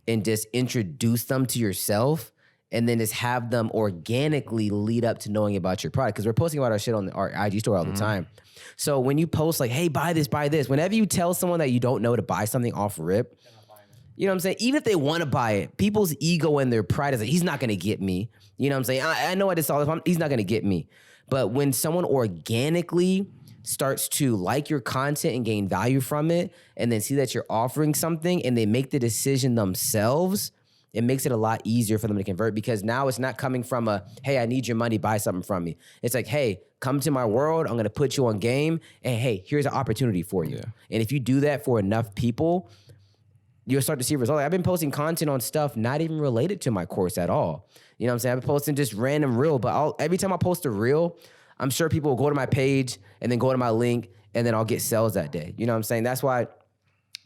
and just introduce them to yourself, and then just have them organically lead up to knowing about your product. Because we're posting about our shit on our IG store all the time. So when you post like, hey, buy this, whenever you tell someone that you don't know to buy something off rip, you know what I'm saying? Even if they want to buy it, people's ego and their pride is like, he's not going to get me. You know what I'm saying? I know I just saw this. He's not going to get me. But when someone organically starts to like your content and gain value from it, and then see that you're offering something, and they make the decision themselves, it makes it a lot easier for them to convert, because now it's not coming from a, hey, I need your money, buy something from me. It's like, hey, come to my world. I'm going to put you on game, and hey, here's an opportunity for you. Yeah. And if you do that for enough people, you'll start to see results. I've been posting content on stuff not even related to my course at all. You know what I'm saying? I've been posting just random reel, but every time I post a reel, I'm sure people will go to my page and then go to my link, and then I'll get sales that day. You know what I'm saying? That's why I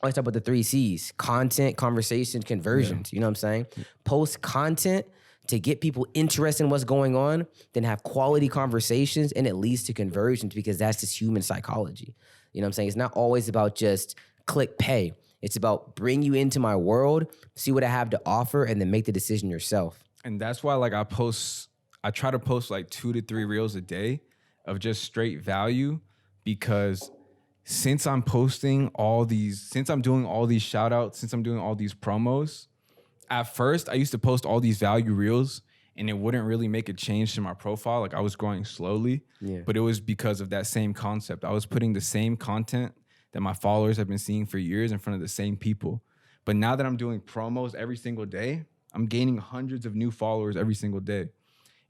always talk about the 3 C's: content, conversation, conversions. Yeah. You know what I'm saying? Post content to get people interested in what's going on, then have quality conversations, and it leads to conversions, because that's just human psychology. You know what I'm saying? It's not always about just click pay. It's about bring you into my world, see what I have to offer, and then make the decision yourself. And that's why like I try to post like 2 to 3 reels a day of just straight value, because since I'm doing all these shout outs, since I'm doing all these promos, at first I used to post all these value reels and it wouldn't really make a change to my profile. Like I was growing slowly, but it was because of that same concept. I was putting the same content that my followers have been seeing for years in front of the same people. But now that I'm doing promos every single day, I'm gaining hundreds of new followers every single day.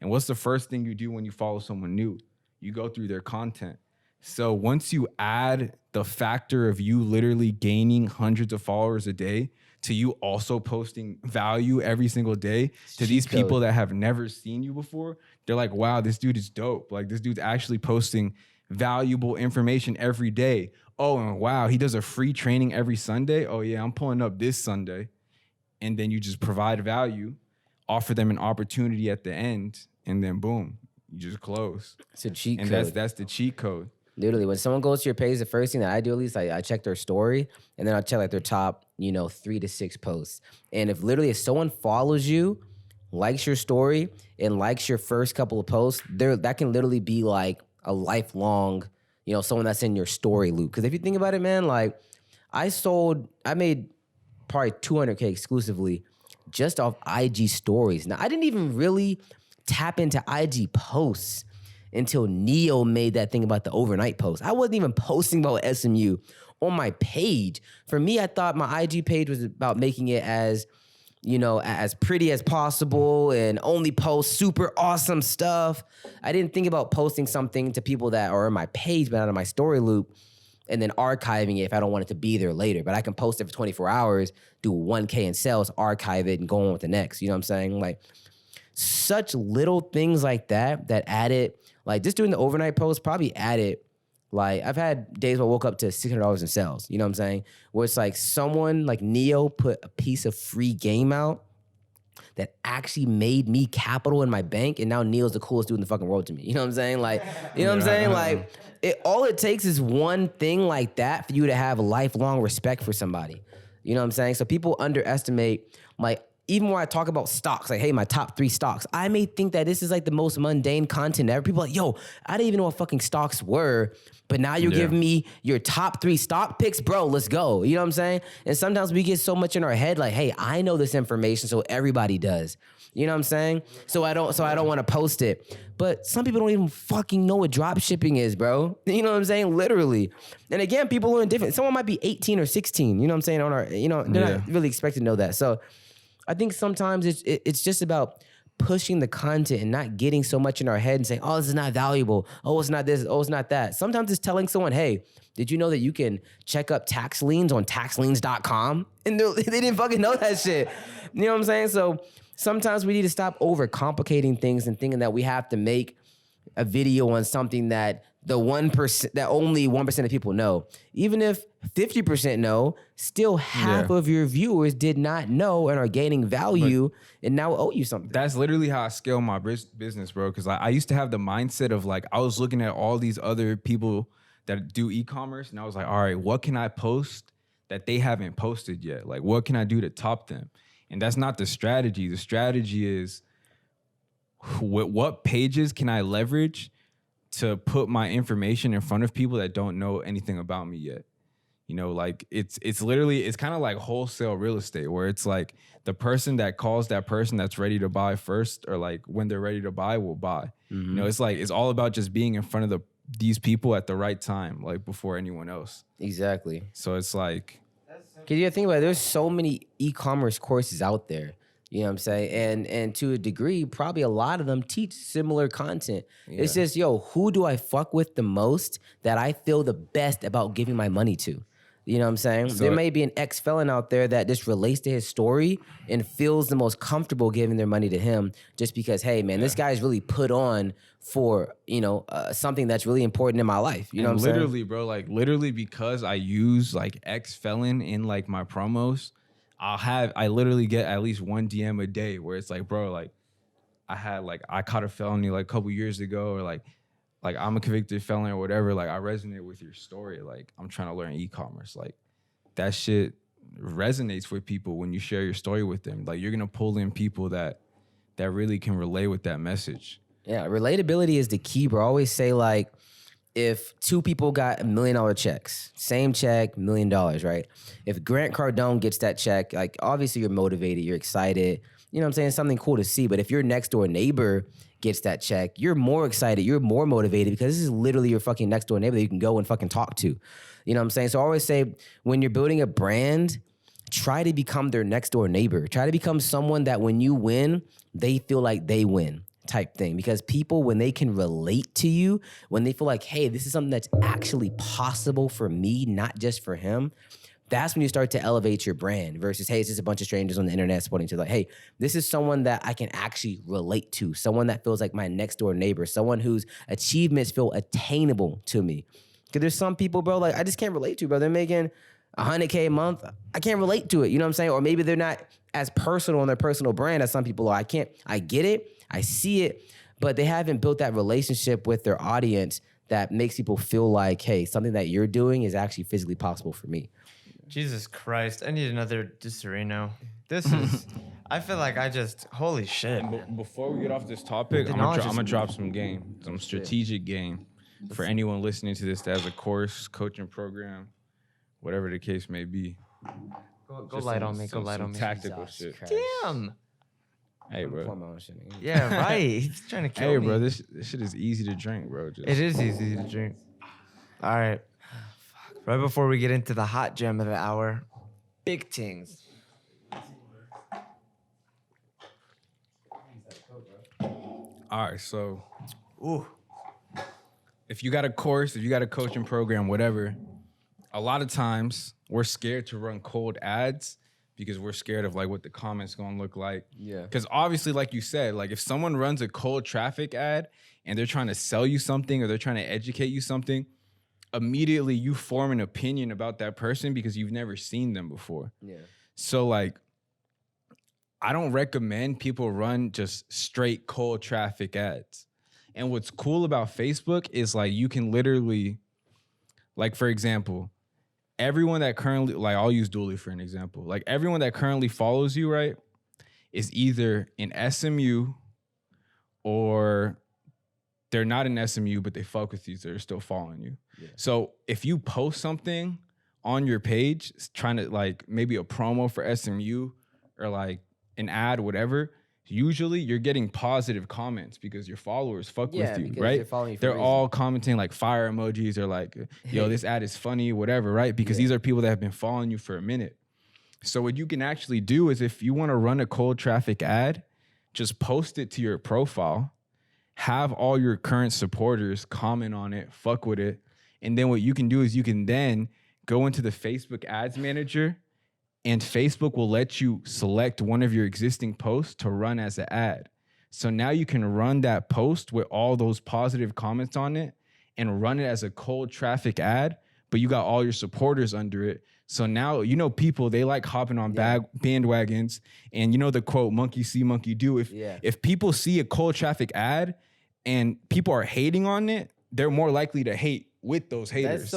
And what's the first thing you do when you follow someone new? You go through their content. So once you add the factor of you literally gaining hundreds of followers a day to you also posting value every single day to these people that have never seen you before, they're like, wow, this dude is dope. Like this dude's actually posting valuable information every day. Oh, and wow, he does a free training every Sunday. Oh yeah, I'm pulling up this Sunday. And then you just provide value, offer them an opportunity at the end, and then boom, you just close. It's a cheat code. And that's the cheat code. Literally, when someone goes to your page, the first thing that I do, at least, I check their story, and then I check like their top, 3 to 6 posts. And if someone follows you, likes your story, and likes your first couple of posts, that can literally be like a lifelong, someone that's in your story loop. Because if you think about it, man, like I made probably 200K exclusively just off IG stories. Now, I didn't even really tap into IG posts until Neo made that thing about the overnight post. I wasn't even posting about SMU on my page. For me, I thought my IG page was about making it as, as pretty as possible and only post super awesome stuff. I didn't think about posting something to people that are on my page but not on my story loop, and then archiving it if I don't want it to be there later. But I can post it for 24 hours, do 1K in sales, archive it, and go on with the next. You know what I'm saying? Like, such little things like that added, like just doing the overnight post probably added Like I've had days where I woke up to $600 in sales. You know what I'm saying? Where it's like someone like Neo put a piece of free game out that actually made me capital in my bank, and now Neo's the coolest dude in the fucking world to me. You know what I'm saying? Like, you know what I'm saying? Like, all it takes is one thing like that for you to have lifelong respect for somebody. You know what I'm saying? So people underestimate, like, even when I talk about stocks, like, hey, my top 3 stocks, I may think that this is like the most mundane content ever. People are like, yo, I didn't even know what fucking stocks were, but now you're giving me your top 3 stock picks, bro, let's go. You know what I'm saying? And sometimes we get so much in our head, like, hey, I know this information, so everybody does. You know what I'm saying? So I don't want to post it. But some people don't even fucking know what drop shipping is, bro. You know what I'm saying? Literally. And again, people learn different. Someone might be 18 or 16, you know what I'm saying? On our, you know, they're not really expected to know that. So I think sometimes it's just about pushing the content and not getting so much in our head and saying, oh, this is not valuable. Oh, it's not this. Oh, it's not that. Sometimes it's telling someone, hey, did you know that you can check up tax liens on taxliens.com? And they didn't fucking know that shit. You know what I'm saying? So sometimes we need to stop overcomplicating things and thinking that we have to make a video on something that the 1% that only 1% of people know. Even if 50% know, still half of your viewers did not know and are gaining value and now owe you something. That's literally how I scale my business, bro. Because I used to have the mindset of like, I was looking at all these other people that do e-commerce, and I was like, all right, what can I post that they haven't posted yet? Like, what can I do to top them? And that's not the strategy. The strategy is what pages can I leverage to put my information in front of people that don't know anything about me yet. You know, like it's literally, it's kind of like wholesale real estate, where it's like the person that calls that person that's ready to buy first, or like when they're ready to buy, will buy. You know, it's like, it's all about just being in front of these people at the right time, like before anyone else. Exactly. So it's like, because you think about it, there's so many e-commerce courses out there. You know what I'm saying? And to a degree, probably a lot of them teach similar content. Yeah. It's just, yo, who do I fuck with the most that I feel the best about giving my money to? You know what I'm saying? So there may be an ex-felon out there that just relates to his story and feels the most comfortable giving their money to him just because, hey, man, this guy's really put on for, you know, something that's really important in my life. You know what I'm saying? Literally, bro, like literally because I use like ex-felon in like my promos, I literally get at least one DM a day where it's like, bro, like I caught a felony like a couple years ago, or like I'm a convicted felon or whatever. Like I resonate with your story. Like I'm trying to learn e-commerce. Like that shit resonates with people when you share your story with them. Like you're gonna pull in people that really can relate with that message. Yeah, relatability is the key, bro. I always say like, if 2 people got $1 million checks, same check, $1 million, right? If Grant Cardone gets that check, like obviously you're motivated, you're excited, you know what I'm saying? Something cool to see. But if your next door neighbor gets that check, you're more excited, you're more motivated because this is literally your fucking next door neighbor that you can go and fucking talk to. You know what I'm saying? So I always say when you're building a brand, try to become their next door neighbor. Try to become someone that when you win, they feel like they win. Type thing, because people, when they can relate to you, when they feel like, hey, this is something that's actually possible for me, not just for him, that's when you start to elevate your brand versus, hey, it's just a bunch of strangers on the internet supporting to, like, hey, this is someone that I can actually relate to, someone that feels like my next door neighbor, someone whose achievements feel attainable to me. Because there's some people, bro, like I just can't relate to, bro. They're making $100K a month. I can't relate to it. You know what I'm saying? Or maybe they're not as personal on their personal brand as some people are. I get it. I see it, but they haven't built that relationship with their audience that makes people feel like, hey, something that you're doing is actually physically possible for me. Jesus Christ, I need another Disaronno. This is, I feel like holy shit. Before we get off this topic, I'm gonna drop some game, some strategic game for anyone listening to this that has a course, coaching program, whatever the case may be. Go light on me. Go light on me. Tactical shit. Damn. Hey, bro. Yeah, right. He's trying to kill me. Hey, bro, this shit is easy to drink, bro. It is easy to drink. All right. Right before we get into the hot gem of the hour, big things. All right, so if you got a course, if you got a coaching program, whatever, a lot of times we're scared to run cold ads because we're scared of like what the comments gonna look like. Yeah. Because obviously, like you said, like if someone runs a cold traffic ad and they're trying to sell you something or they're trying to educate you something, immediately you form an opinion about that person because you've never seen them before. Yeah. So like, I don't recommend people run just straight cold traffic ads. And what's cool about Facebook is like you can literally, like for example, everyone that currently, like I'll use Dooley for an example. Like everyone that currently follows you, right, is either in SMU or they're not in SMU, but they fuck with you, so they're still following you. Yeah. So if you post something on your page, trying to like maybe a promo for SMU or like an ad, whatever, usually you're getting positive comments because your followers fuck with you, right? They're all commenting like fire emojis or like, yo, this ad is funny, whatever, right? Because these are people that have been following you for a minute. So what you can actually do is if you want to run a cold traffic ad, just post it to your profile, have all your current supporters comment on it, fuck with it. And then what you can do is you can then go into the Facebook ads manager and Facebook will let you select one of your existing posts to run as an ad. So now you can run that post with all those positive comments on it and run it as a cold traffic ad, but you got all your supporters under it. So now, you know, people, they like hopping on bandwagons. And you know the quote, monkey see, monkey do. If people see a cold traffic ad and people are hating on it, they're more likely to hate with those haters.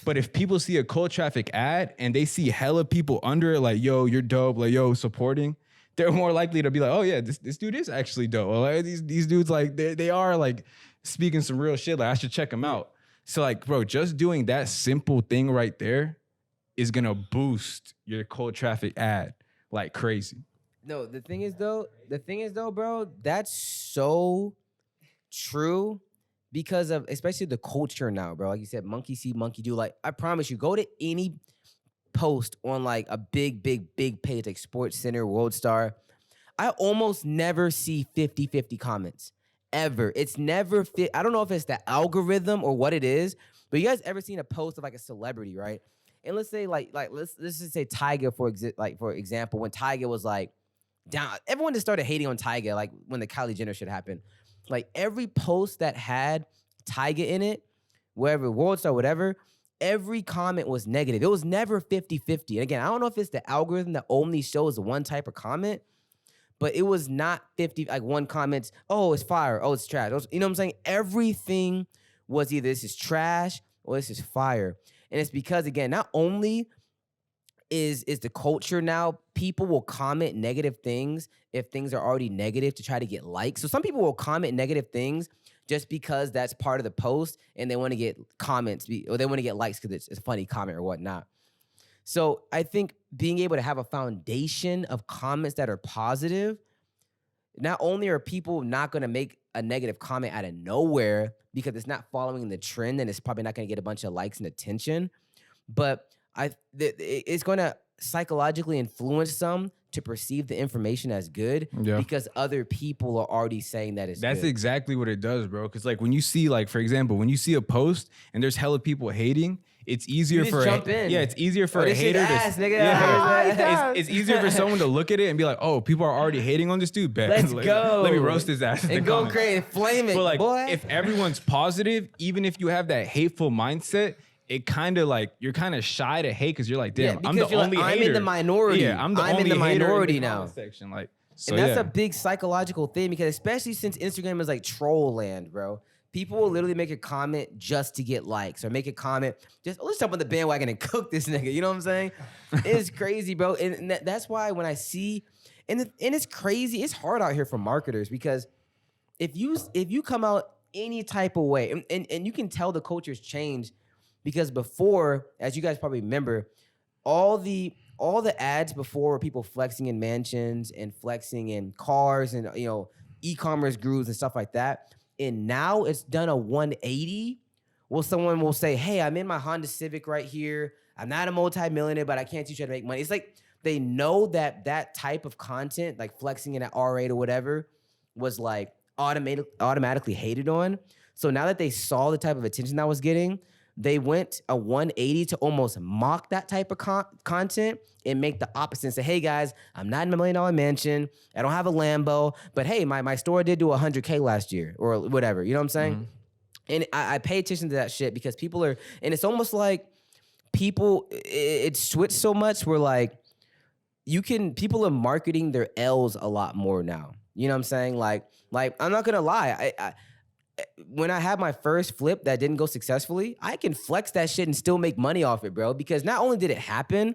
But if people see a cold traffic ad and they see hella people under it, like, yo, you're dope, like, yo, supporting, they're more likely to be like, oh yeah, this dude is actually dope. Like, these dudes, like, they are like speaking some real shit. Like, I should check them out. So like, bro, just doing that simple thing right there is gonna boost your cold traffic ad like crazy. No, the thing is though, bro, that's so true. Because of especially the culture now, bro. Like you said, monkey see, monkey do. Like, I promise you, go to any post on like a big page like Sports Center, World Star. I almost never see 50-50 comments. Ever. It's never fit. I don't know if it's the algorithm or what it is, but you guys ever seen a post of like a celebrity, right? And let's say like let's just say Tyga for example, when Tyga was like down, everyone just started hating on Tyga, like when the Kylie Jenner shit happened. Like every post that had Tyga in it, wherever, World Star, whatever, every comment was negative. It was never 50-50. And again, I don't know if it's the algorithm that only shows one type of comment, but it was not 50, like one comment, oh, it's fire, oh, it's trash. You know what I'm saying? Everything was either this is trash or this is fire. And it's because, again, not only is the culture now, people will comment negative things if things are already negative to try to get likes. So some people will comment negative things just because that's part of the post and they want to get comments or they want to get likes because it's a funny comment or whatnot. So I think being able to have a foundation of comments that are positive, not only are people not going to make a negative comment out of nowhere because it's not following the trend and it's probably not going to get a bunch of likes and attention, but it's going to psychologically influence some to perceive the information as good because other people are already saying that it's That's good. exactly what it does, bro. Because like when you see, like, for example, when you see a post and there's hella people hating, it's easier it's easier for a hater it's easier for someone to look at it and be like, oh, people are already hating on this dude. Bet. Let's go. Let me roast his ass. And go crazy, flame it, but like, boy. if everyone's positive, even if you have that hateful mindset, it kind of like you're kind of shy to hate because you're like, damn, I'm the only hater. I'm in the minority. Yeah, I'm in the minority now. Section. Like, so and that's a big psychological thing because especially since Instagram is like troll land, bro. People will literally make a comment just to get likes or make a comment just let's jump on the bandwagon and cook this nigga. You know what I'm saying? It's crazy, bro. And that's why when I see and it's crazy, it's hard out here for marketers because if you come out any type of way and you can tell the culture's changed. Because before, as you guys probably remember, all the ads before were people flexing in mansions and flexing in cars and e-commerce gurus and stuff like that. And now it's done a 180. Well, someone will say, "Hey, I'm in my Honda Civic right here. I'm not a multi-millionaire, but I can't teach you how to make money." It's like they know that type of content, like flexing in an R8 or whatever, was like automatically hated on. So now that they saw the type of attention that was getting, they went a 180 to almost mock that type of content and make the opposite and say, hey guys, I'm not in a $1 million mansion. I don't have a Lambo, but hey, my store did do $100K last year or whatever. You know what I'm saying? Mm-hmm. And I pay attention to that shit because people are, and it's almost like it switched so much where like people are marketing their L's a lot more now. You know what I'm saying? Like I'm not gonna lie. When I had my first flip that didn't go successfully, I can flex that shit and still make money off it, bro. Because not only did it happen,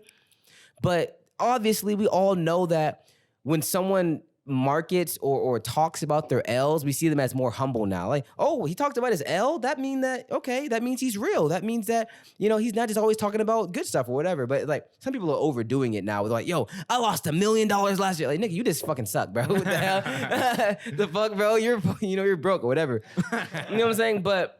but obviously we all know that when someone markets or talks about their L's, we see them as more humble now. Like, oh, he talked about his L? That means he's real. That means that, he's not just always talking about good stuff or whatever. But like some people are overdoing it now with like, yo, I lost $1 million last year. Like, nigga, you just fucking suck, bro. What the hell? The fuck, bro? You're broke or whatever. You know what I'm saying? But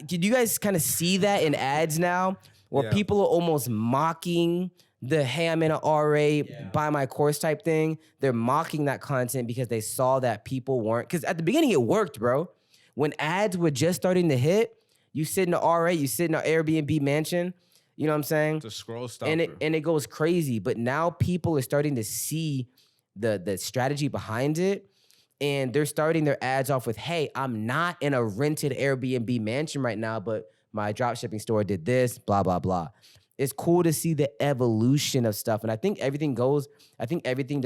did you guys kind of see that in ads now where people are almost mocking the hey, I'm in a RA, buy my course type thing? They're mocking that content because they saw that people weren't. Because at the beginning it worked, bro. When ads were just starting to hit, you sit in the RA, you sit in an Airbnb mansion, you know what I'm saying? It's a scroll stopper. And it goes crazy. But now people are starting to see the strategy behind it. And they're starting their ads off with, hey, I'm not in a rented Airbnb mansion right now, but my dropshipping store did this, blah, blah, blah. It's cool to see the evolution of stuff. And I think everything does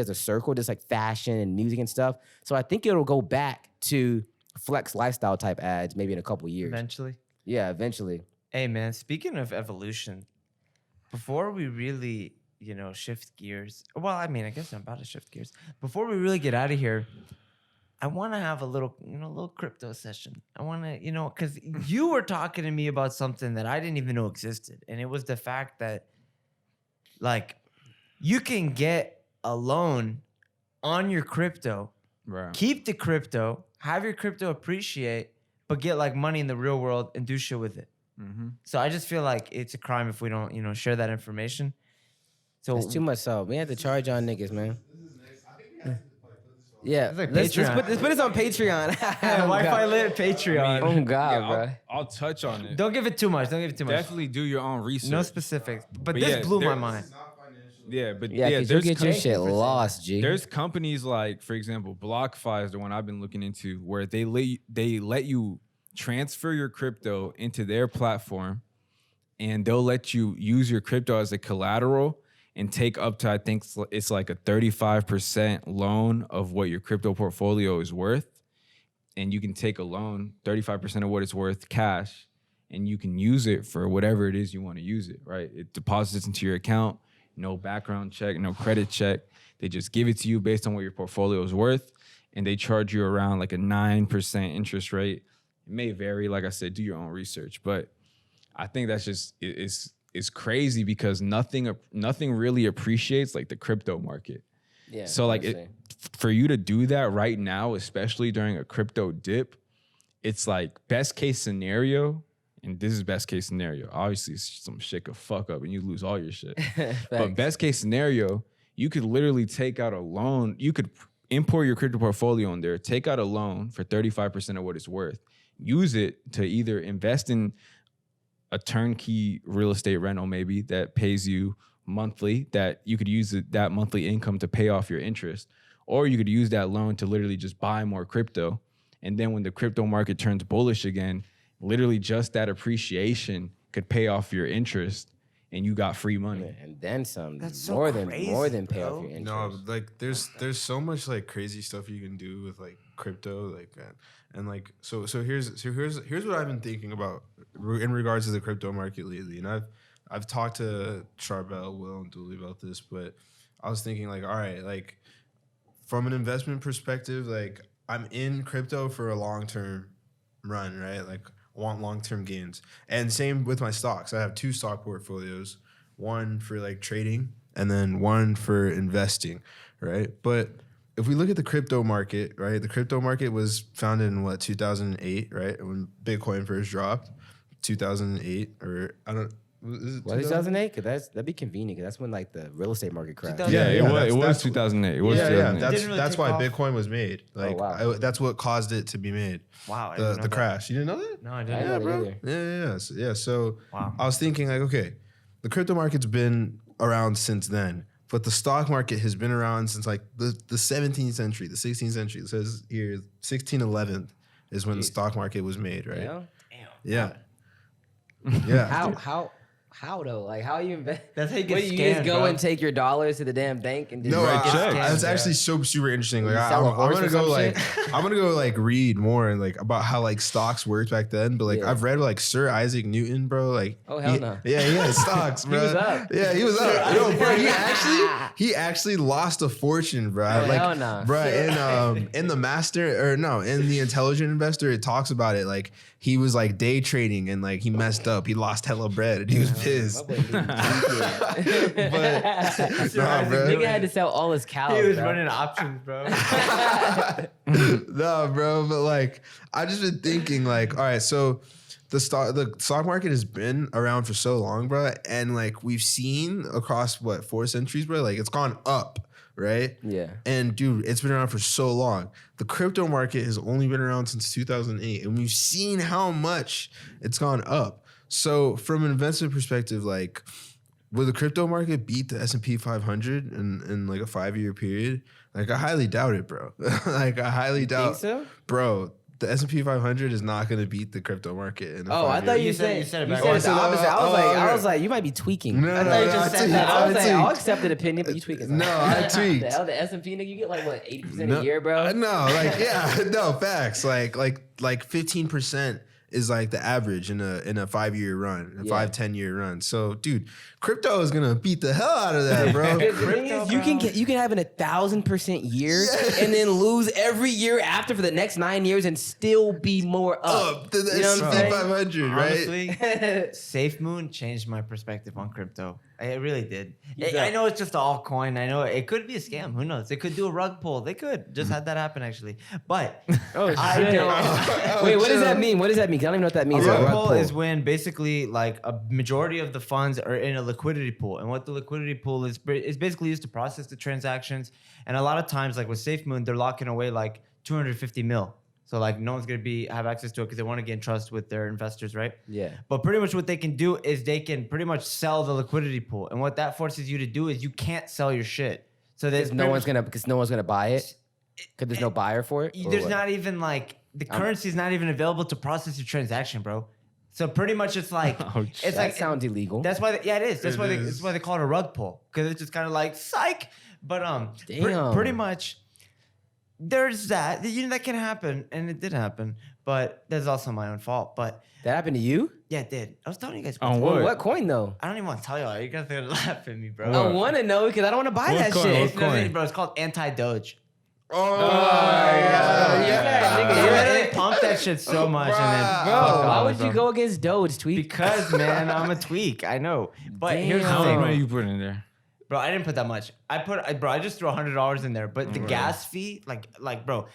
a circle, just like fashion and music and stuff. So I think it'll go back to flex lifestyle type ads maybe in a couple years. Eventually. Yeah, eventually. Hey, man, speaking of evolution, before we really, shift gears, well, I mean, I guess I'm about to shift gears. Before we really get out of here, I want to have a little crypto session. I want to, because you were talking to me about something that I didn't even know existed. And it was the fact that, like, you can get a loan on your crypto, Right. keep the crypto, have your crypto appreciate, but get, like, money in the real world and do shit with it. Mm-hmm. So I just feel like it's a crime if we don't, share that information. So It's too much salt. We have to charge on niggas, man. Yeah, like let's Patreon. put this on Patreon. Wi-Fi lit Patreon. Oh God, Yeah, bro. I'll touch on it. Don't give it too much. Definitely do your own research. No specifics. But But this yeah, blew my there- mind. Yeah, but Yeah, because you there's get your com- shit lost, G. There's companies like, for example, BlockFi is the one I've been looking into, where they let you transfer your crypto into their platform, and they'll let you use your crypto as a collateral and take up to, I think it's like a 35% loan of what your crypto portfolio is worth. And you can take a loan, 35% of what it's worth, cash, and you can use it for whatever it is you want to use it, right? It deposits into your account, no background check, no credit check. They just give it to you based on what your portfolio is worth, and they charge you around like a 9% interest rate. It may vary, like I said, do your own research, but I think that's just, it's crazy because nothing really appreciates like the crypto market. Yeah. So like for you to do that right now, especially during a crypto dip, it's like best case scenario, and this is best case scenario. Obviously, some shit could fuck up and you lose all your shit. But best case scenario, you could literally take out a loan. You could import your crypto portfolio in there, take out a loan for 35% of what it's worth, use it to either invest in a turnkey real estate rental maybe that pays you monthly, that you could use that monthly income to pay off your interest, or you could use that loan to literally just buy more crypto. And then when the crypto market turns bullish again, literally just that appreciation could pay off your interest and you got free money. And then some. That's so more crazy, than pay bro. off your interest. No, but, like there's so much like crazy stuff you can do with like crypto, like that. And like so here's what I've been thinking about in regards to the crypto market lately. And I've talked to Charbel, Will, and Dooley about this, but I was thinking like, all right, like from an investment perspective, like I'm in crypto for a long-term run, right? Like I want long-term gains. And same with my stocks. I have 2 stock portfolios, one for like trading and then one for investing, right? But if we look at the crypto market, right? The crypto market was founded in 2008, right? When Bitcoin first dropped, 2008, or I don't. Is it What, 2008? Because that'd be convenient. Because that's when like the real estate market crashed. 2008. Yeah, it that's- was 2008. It was Yeah, 2008. that's Didn't really that's take why off. Bitcoin was made. Like wow. that's what caused it to be made. Wow. I didn't know The that. crash. You didn't know that? No, I I didn't. didn't know bro. that either. Yeah. So Wow. I was thinking like, okay, the crypto market's been around since then, but the stock market has been around since like the 17th century, the 16th century. It says here 1611, is when the Jeez. stock market was made, right? Yeah. Yeah. Yeah. How though? Like how you invest? That's how you What, get you scammed, just go bro. and take your dollars to the damn bank and just No, write check. checks? it's actually super interesting. Like You I'm sell a horse gonna or go some like shit? I'm gonna go like read more and like about how like stocks worked back then. But like Yeah. I've read like Sir Isaac Newton, bro. Like Oh, hell no. Yeah, he had stocks, bro. was up. Yeah, he was up. Yo, bro, he actually lost a fortune, bro. Oh, like, hell no. bro, in the Master or no, in the Intelligent Investor, it talks about it. Like he was like day trading and like he messed up. He lost hella bread and he was pissed. But nah, bro. Nigga had to sell all his cows. He was bro. running options, bro. No, bro, but like I just been thinking, like, all right, so the stock market has been around for so long, bro, and like we've seen across what 4 centuries, bro, like it's gone up, right? Yeah. And dude, it's been around for so long. The crypto market has only been around since 2008, and we've seen how much it's gone up. So from an investment perspective, like, will the crypto market beat the S&P 500 in like a 5-year period? Like, I highly doubt it, bro. Like, I highly doubt. Think so? Bro, the S&P 500 is not going to beat the crypto market in a Oh, I 5 thought years. you said you said it you back. said Oh, the so, opposite. I okay. was like, you might be tweaking. No, I no, thought you no, just I said tweaked. that. I was I like, I'll tweaked. accept an opinion, but you tweaking. No, I tweaked. The hell, the S&P nigga, you get like what 80% No, a year, bro. No, like yeah, no facts. Like 15% is like the average in a 5-year run, a Yeah. 5-10-year run. So, dude, crypto is gonna beat the hell out of that, bro. The thing is, you can have an 1,000% year Yes. and then lose every year after for the next 9 years and still be more up. The You know what I'm S&P saying? 500, right? Honestly, Safe Moon changed my perspective on crypto. It really did. You I bet. know it's just an altcoin. I know it could be a scam. Who knows? They could do a rug pull. They could just had that happen actually. But Oh, I shit. don't. Wait, what does that mean? What does that mean? 'Cause I don't even know what that A means. rug pull is when basically like a majority of the funds are in a liquidity pool, and what the liquidity pool is basically used to process the transactions. And a lot of times, like with SafeMoon, they're locking away like 250 mil. So like no one's gonna have access to it because they want to get in trust with their investors, right? Yeah. But pretty much what they can do is they can pretty much sell the liquidity pool, and what that forces you to do is you can't sell your shit. So there's Because no one's gonna buy it. Because there's no buyer for it. Or there's what? not even like the currency is not even available to process your transaction, bro. So pretty much it's like Oh, it's That like sounds illegal. That's why, it is. That's It why is. that's why they call it a rug pull, because it's just kind of like psych. But Damn. pretty much, there's that. You know that can happen, and it did happen. But that's also my own fault. But That happened to you? yeah, it did. I was telling you guys. On before. what? What coin though? I don't even want to tell y'all. You guys are gonna laugh at me, bro. I want to know because I don't want to buy What that coin? shit. What It's nothing, coin? bro. It's called anti-Doge. Oh, yeah, nigga, You yeah. really pump that shit so much, and then Bro, fuck why off, would you bro. go against Doge, tweet? Because man, I'm a tweak. I know. But here's the Damn. How much thing. money you put in there? Bro, I didn't put that much. I just threw $100 in there. But the gas fee, like, bro,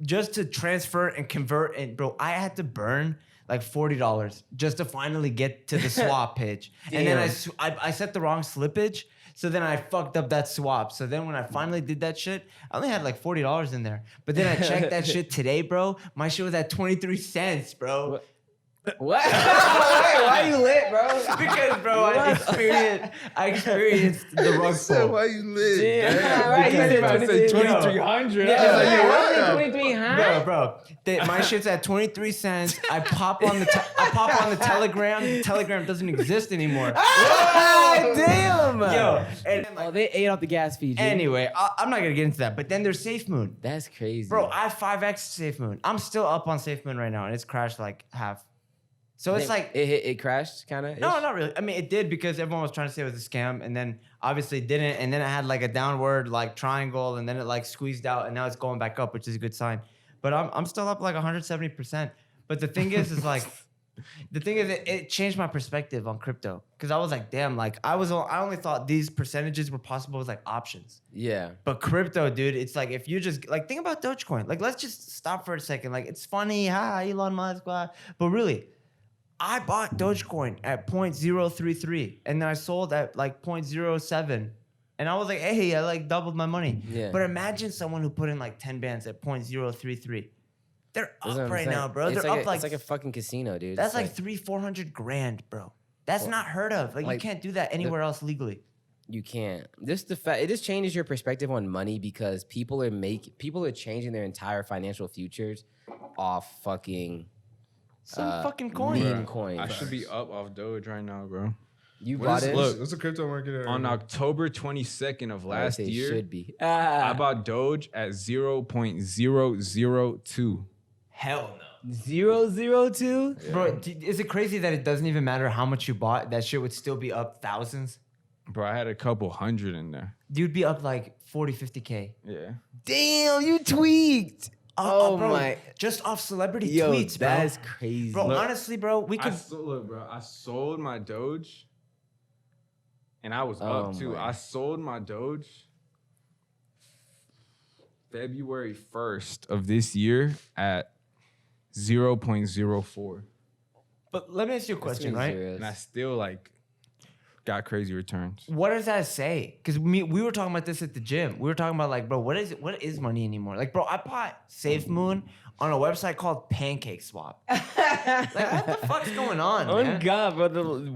just to transfer and convert, and bro, I had to burn like $40 just to finally get to the swap page. And then I set the wrong slippage, so then I fucked up that swap. So then when I finally did that shit, I only had like $40 in there. But then I checked that shit today, bro. My shit was at 23 cents, bro. What? Why are you lit, bro? Because, bro, I experienced the rug So pull. why you lit? Yeah, right. You said Because- 2300. Yeah, Yeah, like, yeah, yeah, what? 2300? Bro, my shit's at 23 cents. I pop on the Telegram. The Telegram doesn't exist anymore. Ah, damn. Yo, and Oh, they ate off the gas fee, G. anyway, I'm not gonna get into that. But then there's SafeMoon. That's crazy. Bro, I 5x SafeMoon. I'm still up on SafeMoon right now, and it's crashed like half. So it's like it crashed, kind of. no, not really. I mean, it did because everyone was trying to say it was a scam, and then obviously it didn't, and then it had like a downward like triangle, and then it like squeezed out, and now it's going back up, which is a good sign. But I'm still up like 170%. But the thing is like, it changed my perspective on crypto because I was like, damn, like I only thought these percentages were possible as like options. Yeah. But crypto, dude, it's like if you just like think about Dogecoin, like let's just stop for a second. Like it's funny, Elon Musk, blah. But really, I bought Dogecoin at 0.033 and then I sold at like 0.07. And I was like, hey, I like doubled my money. Yeah. But imagine someone who put in like 10 bands at 0.033. They're That's what up I'm right saying. now, bro. It's They're up it's like a fucking casino, dude. that's It's like 300-400 grand, bro. That's not heard of. Like you like, can't do that anywhere else legally. You can't. Just the fact it just changes your perspective on money because people are changing their entire financial futures off fucking Some fucking coin. meme Bruh, coins. I should be up off Doge right now, bro. You What bought is, it? Look, what's the crypto market at? On October 22nd of I last say it year, should be. I bought Doge at 0.002. Hell no. 002? Bro, is it crazy that it doesn't even matter how much you bought? That shit would still be up thousands. Bro, I had a couple hundred in there. You'd be up like 40, 50K. Yeah. Damn, you tweaked. Oh bro, my. just off celebrity Yo, tweets, bro. that's crazy. Bro, Look, honestly, bro, we could. Look, bro, I sold my Doge, and I was Oh up too. my. I sold my Doge February 1st of this year at 0.04. But let me ask you a question, right? And I still like got crazy returns. What does that say? Because we were talking about this at the gym. We were talking about like, bro, what is money anymore? Like, bro, I bought Safe Moon on a website called Pancake Swap. Like, what the fuck's going on, Oh man? God, bro.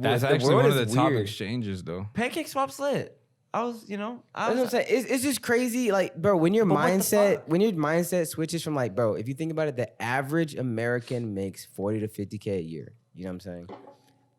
That's the actually world one of is the top weird. exchanges, though. Pancake Swap's lit. I was. That's what I'm saying. It's just crazy, like, bro. When your But what the fuck? mindset switches from like, bro, if you think about it, the average American makes 40 to 50K a year. You know what I'm saying?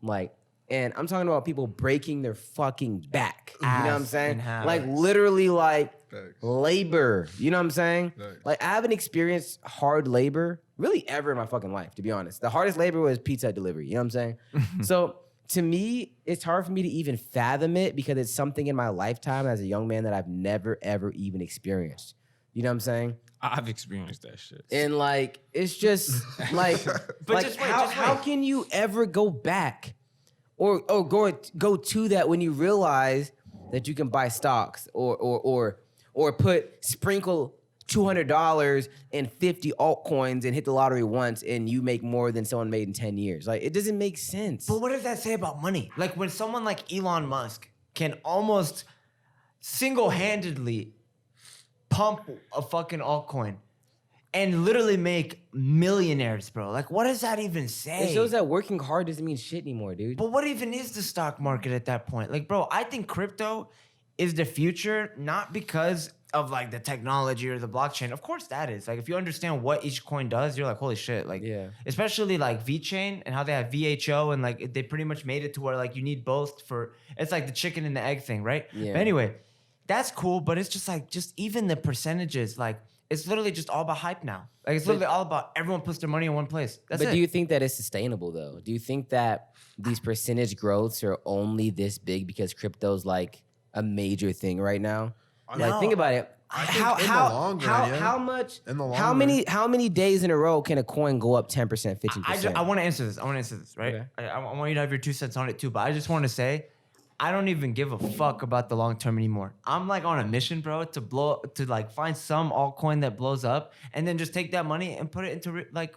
Like, and I'm talking about people breaking their fucking back. You know what I'm Ass saying? in half. Like literally, like Facts. labor. You know what I'm saying? Facts. Like I haven't experienced hard labor really ever in my fucking life, to be honest. The hardest labor was pizza delivery. You know what I'm saying? So to me, it's hard for me to even fathom it because it's something in my lifetime as a young man that I've never ever even experienced. You know what I'm saying? I've experienced that shit. And like it's just like, like just wait, how can you ever go back or go to that when you realize that you can buy stocks or sprinkle $200 and 50 altcoins and hit the lottery once and you make more than someone made in 10 years. Like it doesn't make sense. But what does that say about money? Like when someone like Elon Musk can almost single-handedly pump a fucking altcoin and literally make millionaires, bro. Like, what does that even say? It shows that working hard doesn't mean shit anymore, dude. But what even is the stock market at that point? Like, bro, I think crypto is the future, not because of like the technology or the blockchain. Of course that is. Like, if you understand what each coin does, you're like, holy shit. Like, Yeah. especially like VeChain and how they have VHO and like they pretty much made it to where like you need both for, it's like the chicken and the egg thing, right? Yeah. But anyway, that's cool. But it's just like, just even the percentages, like, it's literally just all about hype now. Like, it's literally all about everyone puts their money in one place. That's But it. do you think that it's sustainable though? Do you think that these percentage growths are only this big because crypto's like a major thing right now? Like think about it. I think in the long run, yeah. How much? In the long how run. many days in a row can a coin go up 10%, 15%? I want to answer this. Right? Okay. I want you to have your 2 cents on it too. But I just want to say, I don't even give a fuck about the long term anymore. I'm like on a mission, bro, to like find some altcoin that blows up, and then just take that money and put it into like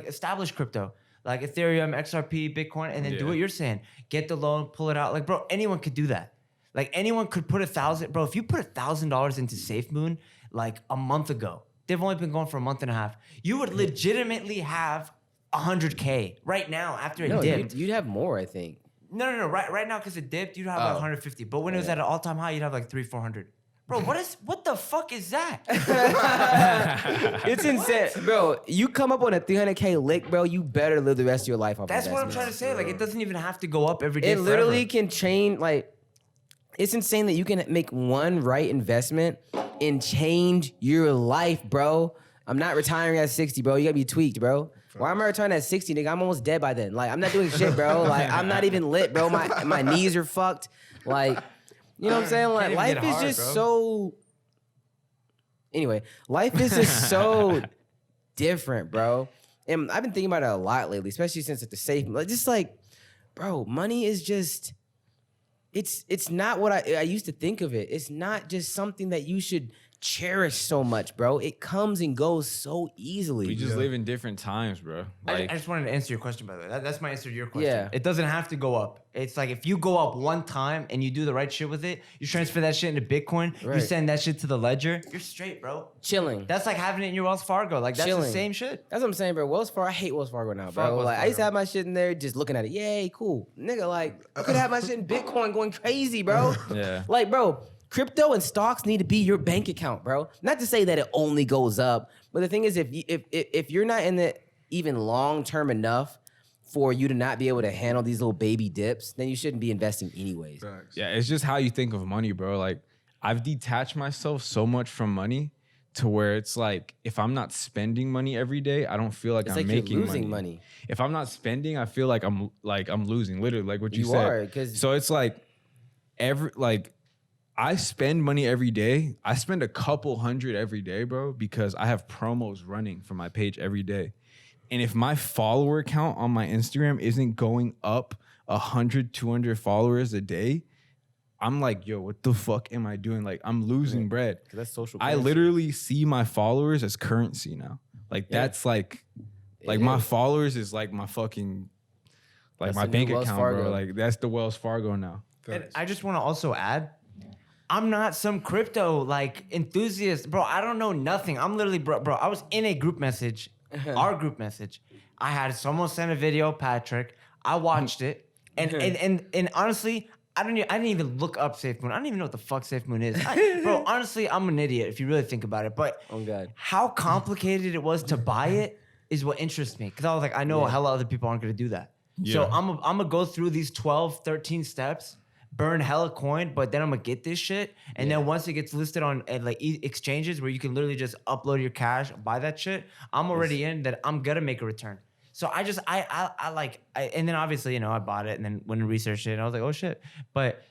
established crypto, like Ethereum, XRP, Bitcoin, and then do Yeah. what you're saying. Get the loan, pull it out. Like, bro, anyone could do that. Like anyone could put $1,000, bro. If you put $1,000 into SafeMoon like a month ago, they've only been going for a month and a half. You would legitimately have 100K right now after it No, dipped. you'd have more, I think. No. Right now, because it dipped, you'd have like 150. But when it was at an all-time high, you'd have like 300-400. Bro, what the fuck is that? It's insane, bro. You come up on a 300K lick, bro. You better live the rest of your life off. That's what I'm trying to say. Like, it doesn't even have to go up every day. It literally forever. can change. Like, it's insane that you can make one right investment and change your life, bro. I'm not retiring at 60, bro. You gotta be tweaked, bro. Why am I retiring at 60, nigga? I'm almost dead by then. Like, I'm not doing shit, bro. Like, I'm not even lit, bro. My knees are fucked. Like, you know what I'm saying? Like, Can't even life get is hard, just bro. so. Anyway, life is just so different, bro. And I've been thinking about it a lot lately, especially since it's the safe. Like, just like, bro, money is just. It's not what I used to think of it. It's not just something that you should cherished so much, bro. It comes and goes so easily. We just live in different times, bro. I Like, just wanted to answer your question, by the way. That's my answer to your question. Yeah. It doesn't have to go up. It's like if you go up one time and you do the right shit with it, you transfer that shit into Bitcoin, you Right. send that shit to the ledger, you're straight, bro. Chilling. That's like having it in your Wells Fargo. Like, that's the Chilling. same shit. That's what I'm saying, bro. Wells Fargo, I hate Wells Fargo now, Fuck bro. Wells Like I used to Fargo. have my shit in there, just looking at it. Yay, cool, nigga. Like I could have my shit in Bitcoin, going crazy, bro. Yeah. Like, bro, crypto and stocks need to be your bank account, bro. Not to say that it only goes up, but the thing is, if you're not in it even long term enough for you to not be able to handle these little baby dips, then you shouldn't be investing anyways. Facts. yeah, it's just how you think of money, bro. Like, I've detached myself so much from money to where it's like, if I'm not spending money every day, I don't feel like It's I'm like you're making losing money. If I'm not spending, I feel like I'm losing, literally, like what you You said. are, 'cause- so it's like I spend money every day. I spend a couple hundred every day, bro, because I have promos running for my page every day. And if my follower count on my Instagram isn't going up 100, 200 followers a day, I'm like, yo, what the fuck am I doing? Like, I'm losing bread. 'Cause that's social. I currency. literally see my followers as currency now. Like, that's like It my is. followers is like my fucking, like That's my the new bank Wells account, Fargo. bro. Like, that's the Wells Fargo now. And I just want to also add, I'm not some crypto like enthusiast, bro. I don't know nothing. I'm literally, bro. I was in a group message, our group message. I had someone send a video, Patrick. I watched it, and honestly, I didn't even look up Safe Moon. I don't even know what the fuck Safe Moon is, bro. Honestly, I'm an idiot if you really think about it. But Oh, God. how complicated it was to buy it is what interests me, because I was like, I know a hell of other people aren't gonna do that. So Yeah. I'm gonna go through these 12, 13 steps, burn hella coin, but then I'm gonna get this shit. And then once it gets listed on exchanges where you can literally just upload your cash, buy that shit, I'm already in that I'm gonna make a return. So I and then obviously, I bought it and then went and researched it and I was like, oh shit. But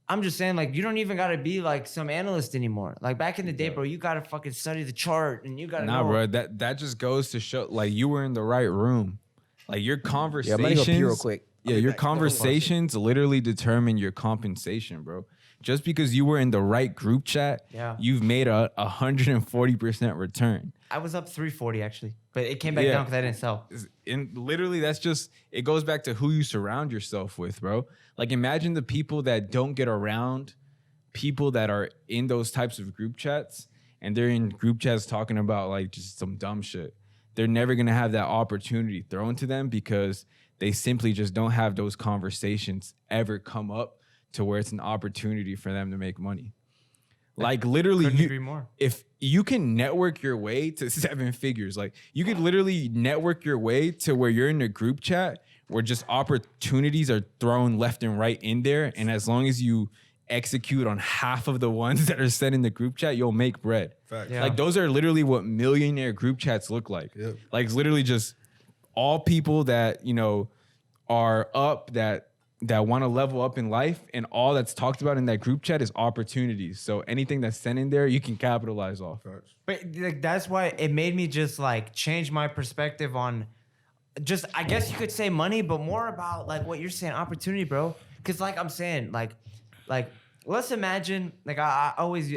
I'm just saying, like, you don't even gotta be like some analyst anymore. Like back in the day, bro, you gotta fucking study the chart and you gotta Nah, know. bro, that just goes to show, like, you were in the right room. Like, your Yeah, I'm conversations. gonna go pee real quick. Yeah, your conversations literally determine your compensation, bro. Just because you were in the right group chat, Yeah. you've made a 140% return. I was up 340 actually, but it came back Yeah. down because I didn't sell. And literally, that's just, it goes back to who you surround yourself with, bro. Like, imagine the people that don't get around people that are in those types of group chats, and they're in group chats talking about like just some dumb shit. They're never gonna have that opportunity thrown to them because they simply just don't have those conversations ever come up to where it's an opportunity for them to make money. Like, literally, Couldn't agree more. if you can network your way to 7 figures, like, you could literally network your way to where you're in a group chat where just opportunities are thrown left and right in there. And as long as you execute on half of the ones that are sent in the group chat, you'll make bread. Facts. Yeah. Like, those are literally what millionaire group chats look like. Yep. Like, it's literally just all people that, are up, that want to level up in life, and all that's talked about in that group chat is opportunities. So anything that's sent in there, you can capitalize off. Facts. But like, that's why it made me just like change my perspective on just, I guess you could say money, but more about like what you're saying, opportunity, bro. Because like I'm saying, like let's imagine, like I always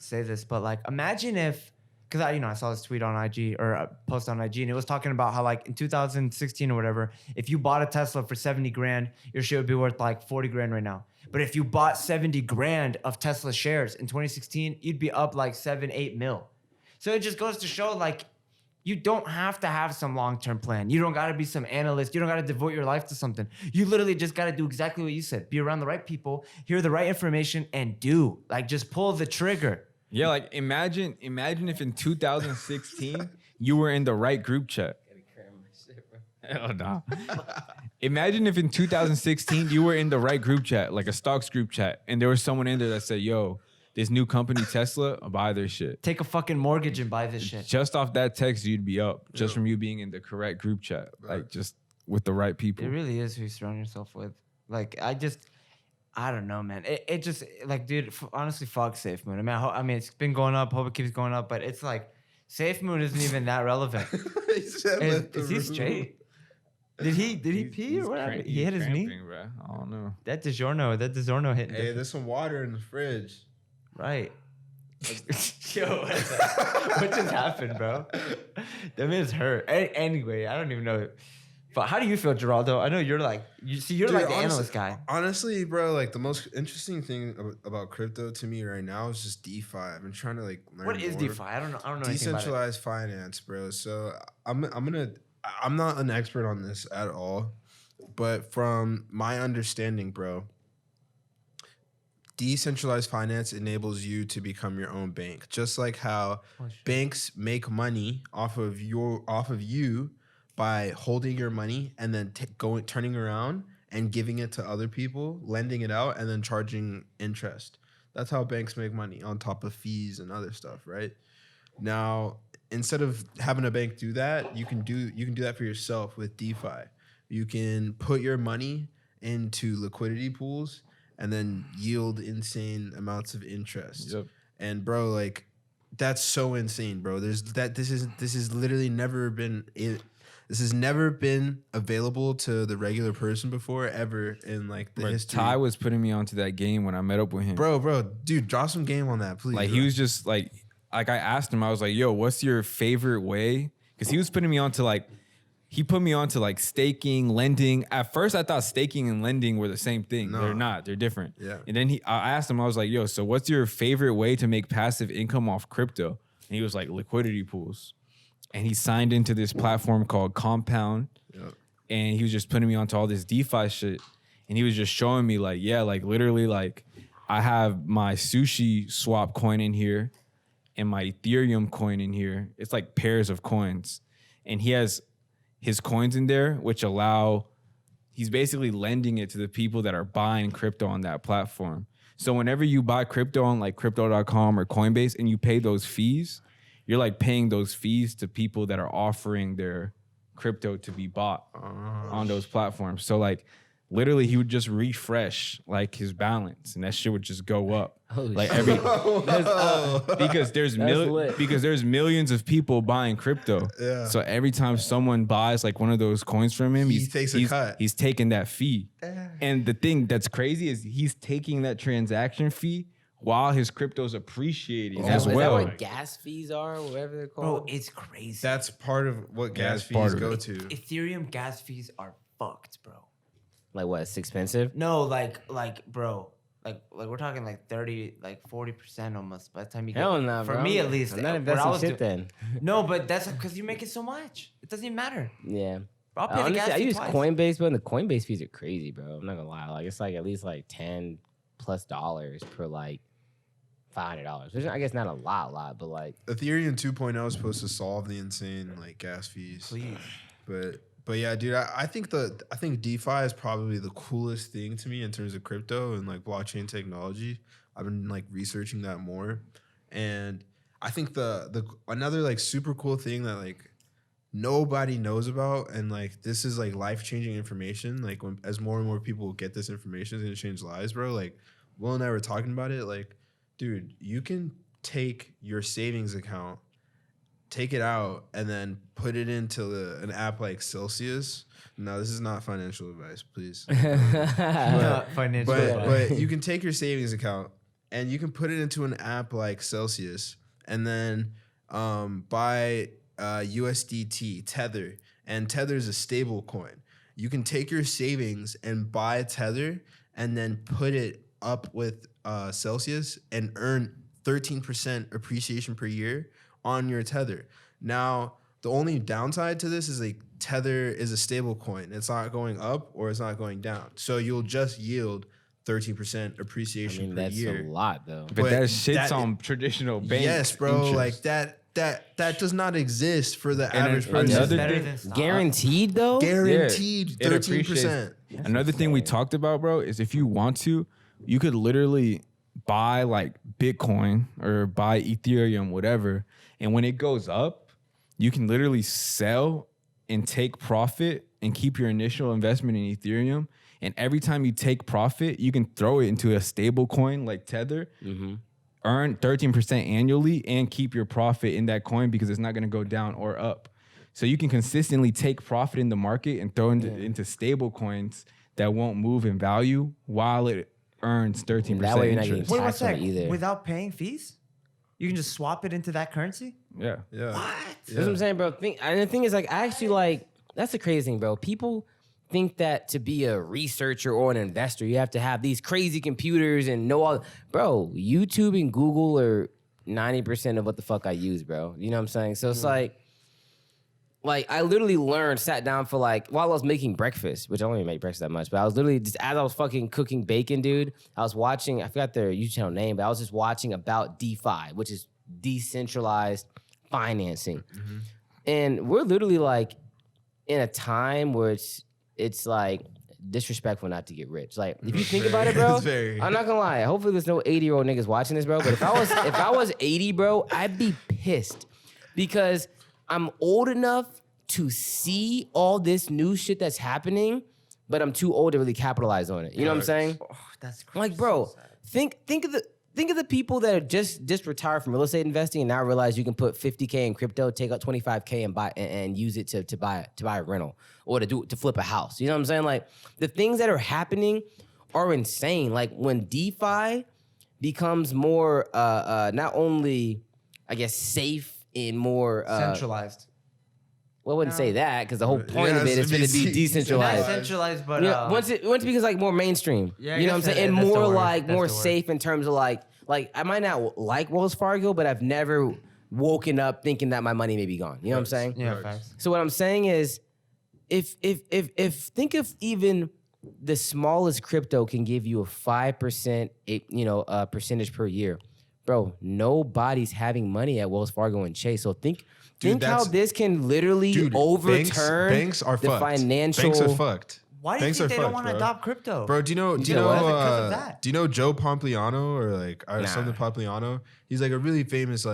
say this, but like imagine if, because I saw this tweet on IG or a post on IG, and it was talking about how like in 2016 or whatever, if you bought a Tesla for 70 grand, your shit would be worth like 40 grand right now. But if you bought 70 grand of Tesla shares in 2016, you'd be up like 7-8 mil. So it just goes to show like you don't have to have some long-term plan. You don't got to be some analyst. You don't got to devote your life to something. You literally just got to do exactly what you said. Be around the right people, hear the right information, and do. Like, just pull the trigger. Yeah, like imagine if in 2016 you were in the right group chat. Hell nah. Imagine if in 2016 you were in the right group chat, like a stocks group chat, and there was someone in there that said, yo, this new company Tesla, I'll buy their shit. Take a fucking mortgage and buy this shit. Just off that text, you'd be up just from you being in the correct group chat, like just with the right people. It really is who you surround yourself with. Like, I don't know, man. It just, like, dude, honestly, fuck Safe Moon. I mean, it's been going up. Hope it keeps going up. But it's like, Safe Moon isn't even that relevant. Is he straight? Did he pee or whatever? He hit his knee? Cramping, bro. I don't know. That DiGiorno hitting. Hey, there's some water in the fridge. Right. Yo, what just happened, bro? That man's hurt. Anyway, I don't even know. But how do you feel, Geraldo? I know you're like you're Dude, like the honestly, analyst guy. Honestly, bro, like the most interesting thing about crypto to me right now is just DeFi. I've been trying to like learn What is more. DeFi? I don't know anything about it. Decentralized finance, bro. So I'm not an expert on this at all, but from my understanding, bro, decentralized finance enables you to become your own bank. Just like how banks make money off of you by holding your money and then turning around and giving it to other people, lending it out, and then charging interest. That's how banks make money on top of fees and other stuff, right? Now, instead of having a bank do that, you can do that for yourself with DeFi. You can put your money into liquidity pools and then yield insane amounts of interest. Yep. And bro, like that's so insane, bro. This has literally never been this has never been available to the regular person before ever in like the history. Ty was putting me onto that game when I met up with him. Bro, dude, drop some game on that, please. Like bro. he was just like I asked him, I was like, yo, what's your favorite way? Because he was putting me onto he put me onto like staking, lending. At first I thought staking and lending were the same thing. No. They're not, they're different. Yeah. And then I asked him, I was like, yo, so what's your favorite way to make passive income off crypto? And he was like, liquidity pools. And he signed into this platform called Compound. Yep. And he was just putting me onto all this DeFi shit. And he was just showing me like, yeah, like literally like I have my sushi swap coin in here and my Ethereum coin in here. It's like pairs of coins. And he has his coins in there, which he's basically lending it to the people that are buying crypto on that platform. So whenever you buy crypto on like crypto.com or Coinbase and you pay those fees, you're like paying those fees to people that are offering their crypto to be bought on those platforms. So like literally he would just refresh like his balance and that shit would just go up. Holy Like shit. because there's lit. because there's millions of people buying crypto. Yeah. So every time someone buys like one of those coins from him, He takes a cut. He's taking that fee. And the thing that's crazy is he's taking that transaction fee while his crypto's appreciating as Is that well. what gas fees are, or whatever they're Bro, called? it's crazy. That's part of what gas that's part fees of go it. to. Ethereum gas fees are fucked, bro. Like what? It's expensive. No, bro, like we're talking like 30, like 40% almost by the time you get. Hell no, For bro. me at least. I'm not where I investing was shit doing- then. No, but that's because you're making so much. It doesn't even matter. Yeah. I'll pay the Honestly, gas I fee use twice. Coinbase, but the Coinbase fees are crazy, bro. I'm not gonna lie. Like it's like at least like $10+ per like $500, which I guess not a lot, but like Ethereum 2.0 is supposed to solve the insane like gas fees. Please. But yeah, dude, I think DeFi is probably the coolest thing to me in terms of crypto and like blockchain technology. I've been like researching that more, and I think the another like super cool thing that like nobody knows about, and like this is like life-changing information. Like as more and more people get this information, it's gonna change lives, bro. Like Will and I were talking about it. Like, dude, you can take your savings account, take it out, and then put it into an app like Celsius. No, this is not financial advice, please. Not financial advice. But you can take your savings account and you can put it into an app like Celsius, and then buy USDT, Tether, and Tether is a stable coin. You can take your savings and buy Tether and then put it up with Celsius and earn 13% appreciation per year on your Tether. Now, the only downside to this is like Tether is a stable coin. It's not going up or it's not going down. So you'll just yield 13% I appreciation mean per that's year. a lot though. But that shits that- on traditional bank. Yes, bro. interest. Like that does not exist for the And average then person. another Better thing- than stock. Guaranteed though? Guaranteed Yeah, it 13%. Another thing we talked about, bro, is if you want to, you could literally buy like Bitcoin or buy Ethereum, whatever. And when it goes up, you can literally sell and take profit and keep your initial investment in Ethereum. And every time you take profit, you can throw it into a stable coin like Tether, earn 13% annually, and keep your profit in that coin because it's not going to go down or up. So you can consistently take profit in the market and throw into stable coins that won't move in value while it earns 13% That way you're not interest. getting Wait, what's tax on that? it either. Without paying fees? You can just swap it into that currency? Yeah. Yeah. That's what I'm saying, bro. And the thing is, like, I actually like that's the crazy thing, bro. People think that to be a researcher or an investor, you have to have these crazy computers and know all. Bro, YouTube and Google are 90% of what the fuck I use, bro. You know what I'm saying? So it's like I literally sat down for like while I was making breakfast, which I don't even make breakfast that much, but I was literally just as I was fucking cooking bacon, dude. I was watching. I forgot their YouTube channel name, but I was just watching about DeFi, which is decentralized financing, and we're literally like in a time where it's like disrespectful not to get rich. Like if you think about it, bro, I'm not gonna lie. Hopefully there's no 80-year-old niggas watching this, bro. But if I was 80, bro, I'd be pissed because I'm old enough to see all this new shit that's happening, but I'm too old to really capitalize on it. You know what I'm saying? Oh, that's crazy. Like, bro, think of the people that are just retired from real estate investing and now realize you can put $50K in crypto, take out $25K and buy and use it to buy a rental or to flip a house. You know what I'm saying? Like the things that are happening are insane. Like when DeFi becomes more not only I guess safe and more centralized. Well, I wouldn't say that because the whole point of it is going to be Not decentralized. centralized, but Once it becomes like more mainstream, Yeah, you know what I'm I guess saying, and that's the more word. like That's more the word. safe in terms of like I might not like Wells Fargo, but I've never woken up thinking that my money may be gone. You know what I'm saying? Yeah, facts. So what I'm saying is, if think of even the smallest crypto can give you a 5% percentage per year, bro. Nobody's having money at Wells Fargo and Chase. So think how that's- this can literally overturn banks are the fucked. financial. Banks are fucked. Why do you Banks think are they don't fucked, want to bro. adopt crypto? Bro, do you know know what? Because of that. do you know Joe Pompliano or Nah. something Pompliano? He's like a really famous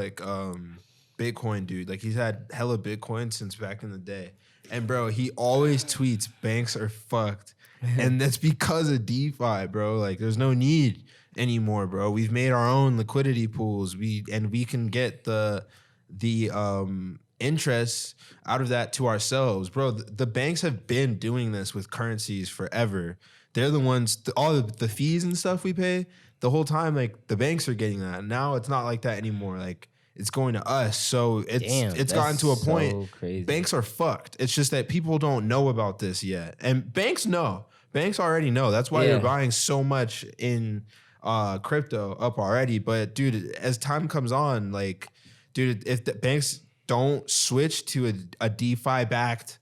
Bitcoin dude. Like he's had hella Bitcoin since back in the day. And bro, he always tweets banks are fucked. And that's because of DeFi, bro. Like there's no need anymore, bro. We've made our own liquidity pools. We can get the interest out of that to ourselves, bro. The banks have been doing this with currencies forever. They're the ones, all the fees and stuff we pay the whole time. Like the banks are getting that. Now it's not like that anymore. Like it's going to us. So it's gotten to a point. So crazy. Banks are fucked. It's just that people don't know about this yet, and banks know. Banks already know. That's why they're buying so much in crypto up already. But dude, as time comes on, like, dude, if the banks don't switch to a DeFi backed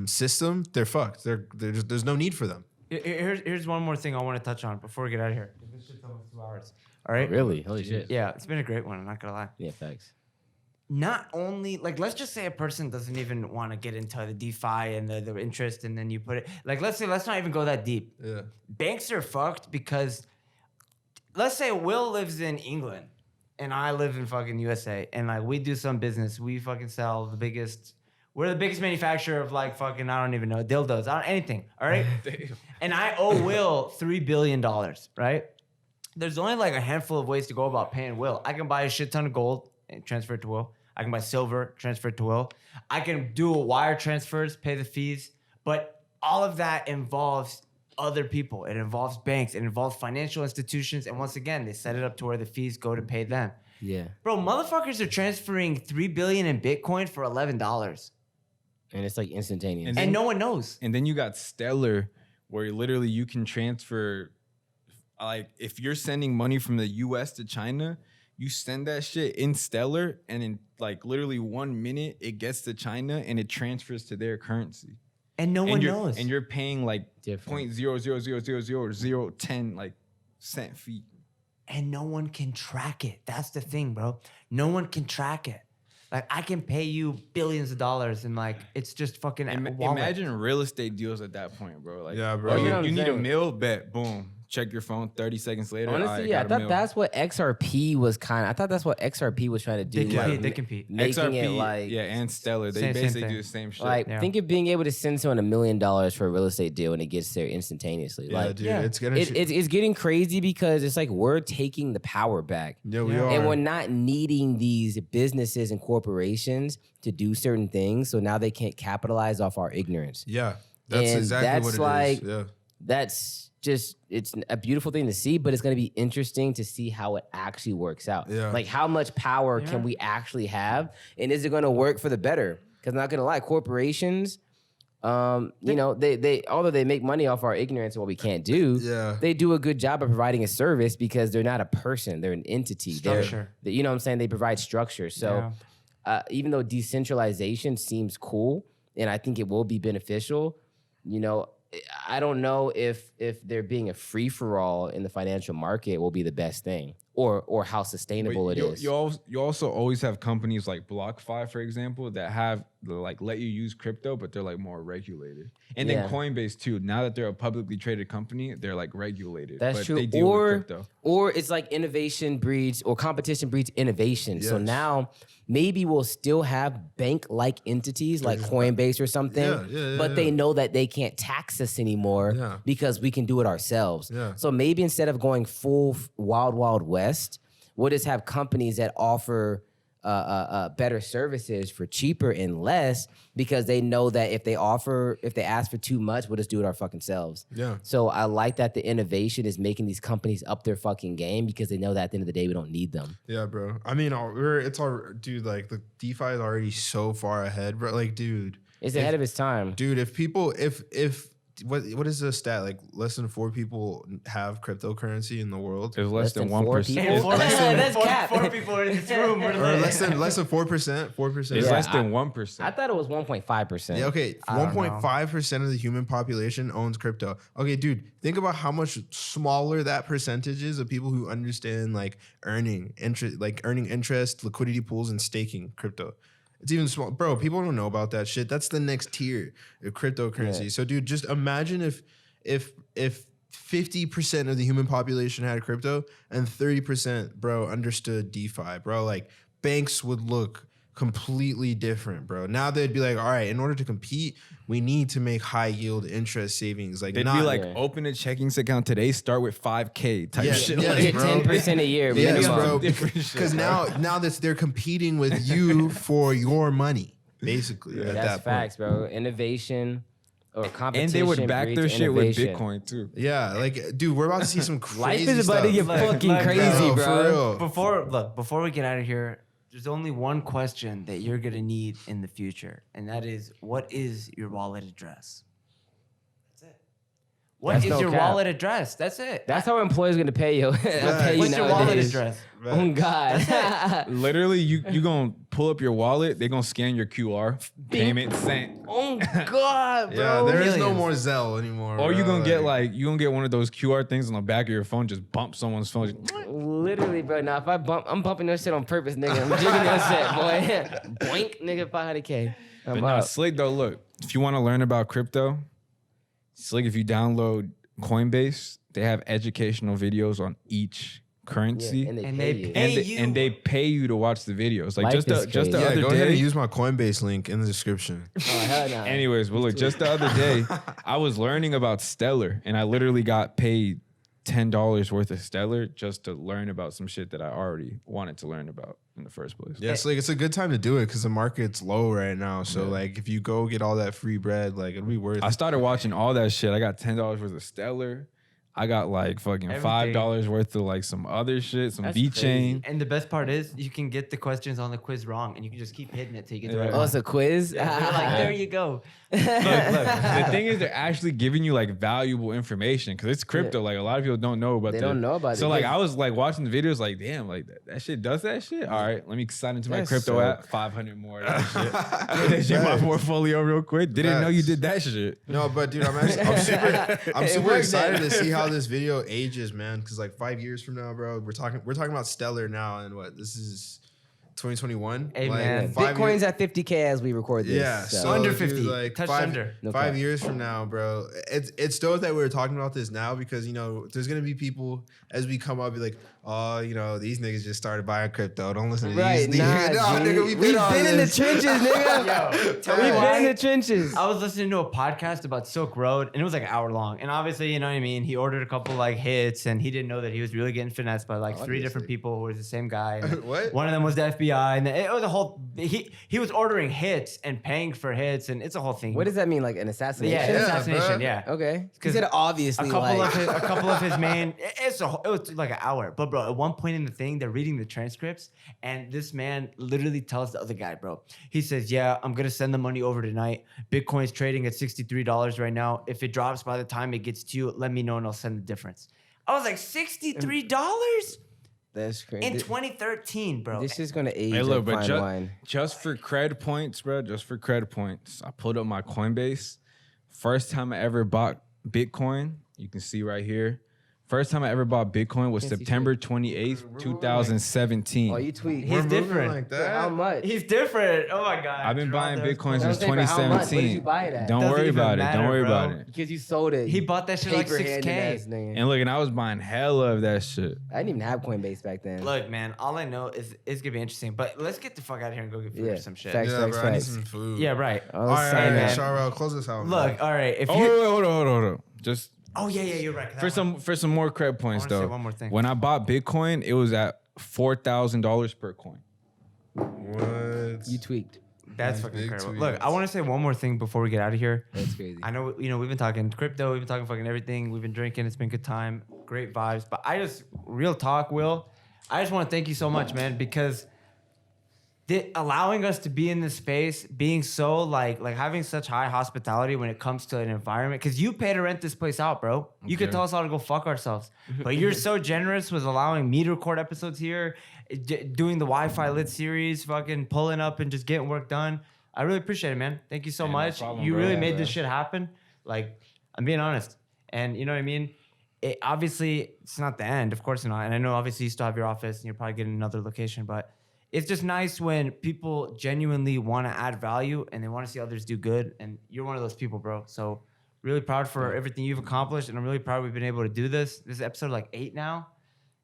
system, they're fucked. There's no need for them. Here's one more thing I want to touch on before we get out of here. This shit's almost 2 hours. All right. Really? Holy shit. Yeah, it's been a great one. I'm not gonna lie. Yeah, facts. Not only like let's just say a person doesn't even want to get into the DeFi and the interest, and then you put it like let's not even go that deep. Yeah. Banks are fucked because let's say Will lives in England and I live in fucking USA, and like we do some business. We fucking sell we're the biggest manufacturer of like fucking, I don't even know, dildos, anything. All right. And I owe Will $3 billion, right? There's only like a handful of ways to go about paying Will. I can buy a shit ton of gold and transfer it to Will. I can buy silver, transfer it to Will. I can do wire transfers, pay the fees, but all of that involves other people. It involves banks. It involves financial institutions. And once again, they set it up to where the fees go to pay them. Yeah. Bro, motherfuckers are transferring $3 billion in Bitcoin for $11. And it's like instantaneous. And no one knows. And then you got Stellar, where literally you can transfer, like if you're sending money from the US to China, you send that shit in Stellar, and in like literally 1 minute, it gets to China and it transfers to their currency. And no one knows. And you're paying like Different. 0.0000010 like cent fee. And no one can track it. That's the thing, bro. No one can track it. Like I can pay you billions of dollars and like it's just fucking wallet. Imagine real estate deals at that point, bro. Like, Yeah, bro. oh, You know what you I'm need a saying? meal, bet, boom. Check your phone 30 seconds later. Honestly, all right, yeah, I got a thought meal. that's what XRP was I thought that's what XRP was trying to do. They compete. Making XRP, it like, yeah, and Stellar. They Same basically thing. do the same shit. like Yeah. think of being able to send someone $1 million for a real estate deal and it gets there instantaneously. Yeah, Like, dude, yeah. it's gonna. it's getting crazy because it's like we're taking the power back. yeah, we Yeah. are. And we're not needing these businesses and corporations to do certain things. So now they can't capitalize off our ignorance. Yeah, that's And exactly that's what it is. like- Yeah. that's just, it's a beautiful thing to see, but it's going to be interesting to see how it actually works out. Yeah. Like how much power can we actually have? And is it going to work for the better? Because I'm not going to lie, corporations, you know, they although they make money off our ignorance and what we can't do, they do a good job of providing a service because they're not a person, they're an entity. Structure. You know what I'm saying? They provide structure. So even though decentralization seems cool, and I think it will be beneficial, you know, I don't know if there being a free for all in the financial market will be the best thing, or how sustainable it is. You also always have companies like BlockFi, for example, that have like let you use crypto, but they're like more regulated. And then Coinbase too. Now that they're a publicly traded company, they're like regulated. That's but true. They deal with crypto. Or it's like innovation breeds or competition breeds innovation. So now maybe we'll still have bank-like entities like Coinbase or something, but they know that they can't tax us anymore because we can do it ourselves. So maybe instead of going full wild, wild west, we'll just have companies that offer better services for cheaper and less because they know that if they ask for too much, we'll just do it our fucking selves. So I like that the innovation is making these companies up their fucking game because they know that at the end of the day, we don't need them. Yeah, bro. I mean, dude, like the DeFi is already so far ahead, bro. Like, dude. It's ahead of its time. Dude, if what is the stat? Like less than 4 people have cryptocurrency in the world. There's less than 4 1%. people? That's cap. 4 people are in this room. Or less than 4%. 4%. It's less than 1%. I thought it was 1.5%. Yeah, okay. 1.5% of the human population owns crypto. Okay, dude, think about how much smaller that percentage is of people who understand like earning interest, liquidity pools, and staking crypto. It's even small. Bro, people don't know about that shit. That's the next tier of cryptocurrency. Yeah. So, dude, just imagine if 50% of the human population had crypto and 30%, bro, understood DeFi, bro. Like, banks would look completely different, bro. Now they'd be like, all right, in order to compete, we need to make high yield interest savings. Like, they'd be like, open a checking account today, start with 5K type shit. Yeah, like, 10% a year. Yes, bro. Because now that they're competing with you for your money, basically. At That's that facts, point. bro. Innovation or competition. And they would back their shit with Bitcoin too. Yeah, like, dude, we're about to see some crazy Life is about to get fucking crazy, bro. Before we get out of here, there's only one question that you're gonna need in the future, and that is, what is your wallet address? That's it. What is your wallet address? That's it. That's how employers gonna pay you. What's your wallet address? Right. Oh God. Literally, you gonna pull up your wallet, they're gonna scan your QR, payment sent. Oh God, bro. Yeah, there is no more Zelle anymore. Or bro. you gonna get one of those QR things on the back of your phone, just bump someone's phone. Literally, bro. Now if I'm bumping that shit on purpose, nigga. I'm jigging that shit, boy. Boink, nigga, 500K. But nah, slick though. Look, if you want to learn about crypto, slick. If you download Coinbase, they have educational videos on each currency, and they pay you to watch the videos. Like Life just the yeah, other go day. ahead and use my Coinbase link in the description. Oh, hell no. Anyways, but look, just the other day, I was learning about Stellar, and I literally got paid $10 worth of Stellar just to learn about some shit that I already wanted to learn about in the first place. Yeah, it's a good time to do it because the market's low right now. So like, if you go get all that free bread, like it'll be worth it. I started watching all that shit. I got $10 worth of Stellar. I got like fucking $5 worth of like some other shit, some V-Chain. And the best part is you can get the questions on the quiz wrong, and you can just keep hitting it till you get the right Oh, one. it's a quiz? You're like, there you go. Look, the thing is, they're actually giving you like valuable information because it's crypto. Like a lot of people don't know about. They don't know about it. So like, I was like watching the videos, like, damn, like that shit does that shit. All right, let me sign into my crypto app. 500 more of that shit. Put that shit in my portfolio real quick. Didn't know you did that shit. No, but dude, I'm super excited to see how this video ages, man. Because like 5 years from now, bro, we're talking about Stellar now, and what this is 2021. Hey, like, man. Bitcoin's at 50K as we record this. Yeah, so. Under dude, 50. like Touched 5 under. No 5 cap. years from now, bro. It's dope that we're talking about this now because there's gonna be people as we come up be like, oh, these niggas just started buying crypto. Don't listen to Right, these. nigga, we've been in the trenches, nigga. We've been in the trenches. I was listening to a podcast about Silk Road, and it was like an hour long. And obviously, you know what I mean? He ordered a couple like hits, and he didn't know that he was really getting finessed by like 3 different people who was the same guy. And What? One of them was the FBI, FBI, and it was a whole. He was ordering hits and paying for hits, and it's a whole thing. What does that mean? Like an assassination? Yeah, Yeah, assassination. bro. Yeah. Okay. 'Cause Because a obviously couple of his main. It was like an hour, but bro, at one point in the thing, they're reading the transcripts, and this man literally tells the other guy, bro. He says, "Yeah, I'm gonna send the money over tonight. Bitcoin's trading at $63 right now. If it drops by the time it gets to you, let me know and I'll send the difference." I was like, $63 that's crazy. in 2013, bro. This is gonna age Hey, look, like but fine wine. just for cred points, bro. Just for cred points, I pulled up my Coinbase. First time I ever bought Bitcoin, you can see right here. First time I ever bought Bitcoin was Can't see September 28th, 2017. Oh, you tweet. He's different. like For that. how much? He's different. Oh my god. I've been buying Geraldo's Bitcoin cool. I was since saying, for how much? What did 2017. you buy it at? Don't Doesn't worry even about it. matter, Don't worry bro. about it. Because you sold it. He bought that shit like Paper-handed 6K. ass nigga. And look, and I was buying hella of that shit. I didn't even have Coinbase back then. Look, man, all I know is it's gonna be interesting. But let's get the fuck out of here and go get food Yeah, or some shit. facts. Yeah, bro. I need facts. some food. Yeah, right. I All was right, saying, man. Charvel, close this out. Look, all right. If Oh, you, wait, hold on. Just oh yeah, you're right. for some more cred points wanna say though. one more thing. When I bought Bitcoin, it was at $4,000 per coin. What? You tweaked. That's Nice fucking big incredible. tweets. Look, I want to say one more thing before we get out of here. That's crazy. I know, we've been talking crypto, we've been talking fucking everything, we've been drinking, it's been good time, great vibes. But real talk, Will, I just want to thank you so much, man, because allowing us to be in this space, being so like having such high hospitality when it comes to an environment, because you pay to rent this place out, bro. You could Okay. tell us all to go fuck ourselves, but you're so generous with allowing me to record episodes here, doing the Wi-Fi lit series, fucking pulling up and just getting work done. I really appreciate it, man. Thank you so Yeah, no much. problem, You bro. really Yeah, made bro. this shit happen. Like, I'm being honest, and you know what I mean. Obviously, it's not the end, of course not. And I know obviously you still have your office and you're probably getting another location, but it's just nice when people genuinely want to add value and they want to see others do good. And you're one of those people, bro. So really proud for everything you've accomplished. And I'm really proud we've been able to do this. This is episode like 8 now.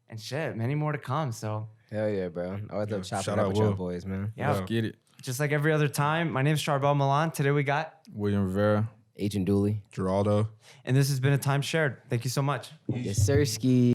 And shit, many more to come. So Hell yeah, bro. I always love chopping shout up out with y'all Will. boys, man. yeah, Let's get it. just like every other time, my name is Charbel Milan. Today we got, William Rivera. Agent Dooley. Geraldo. and this has been a time shared. Thank you so much. Yes, sir, ski.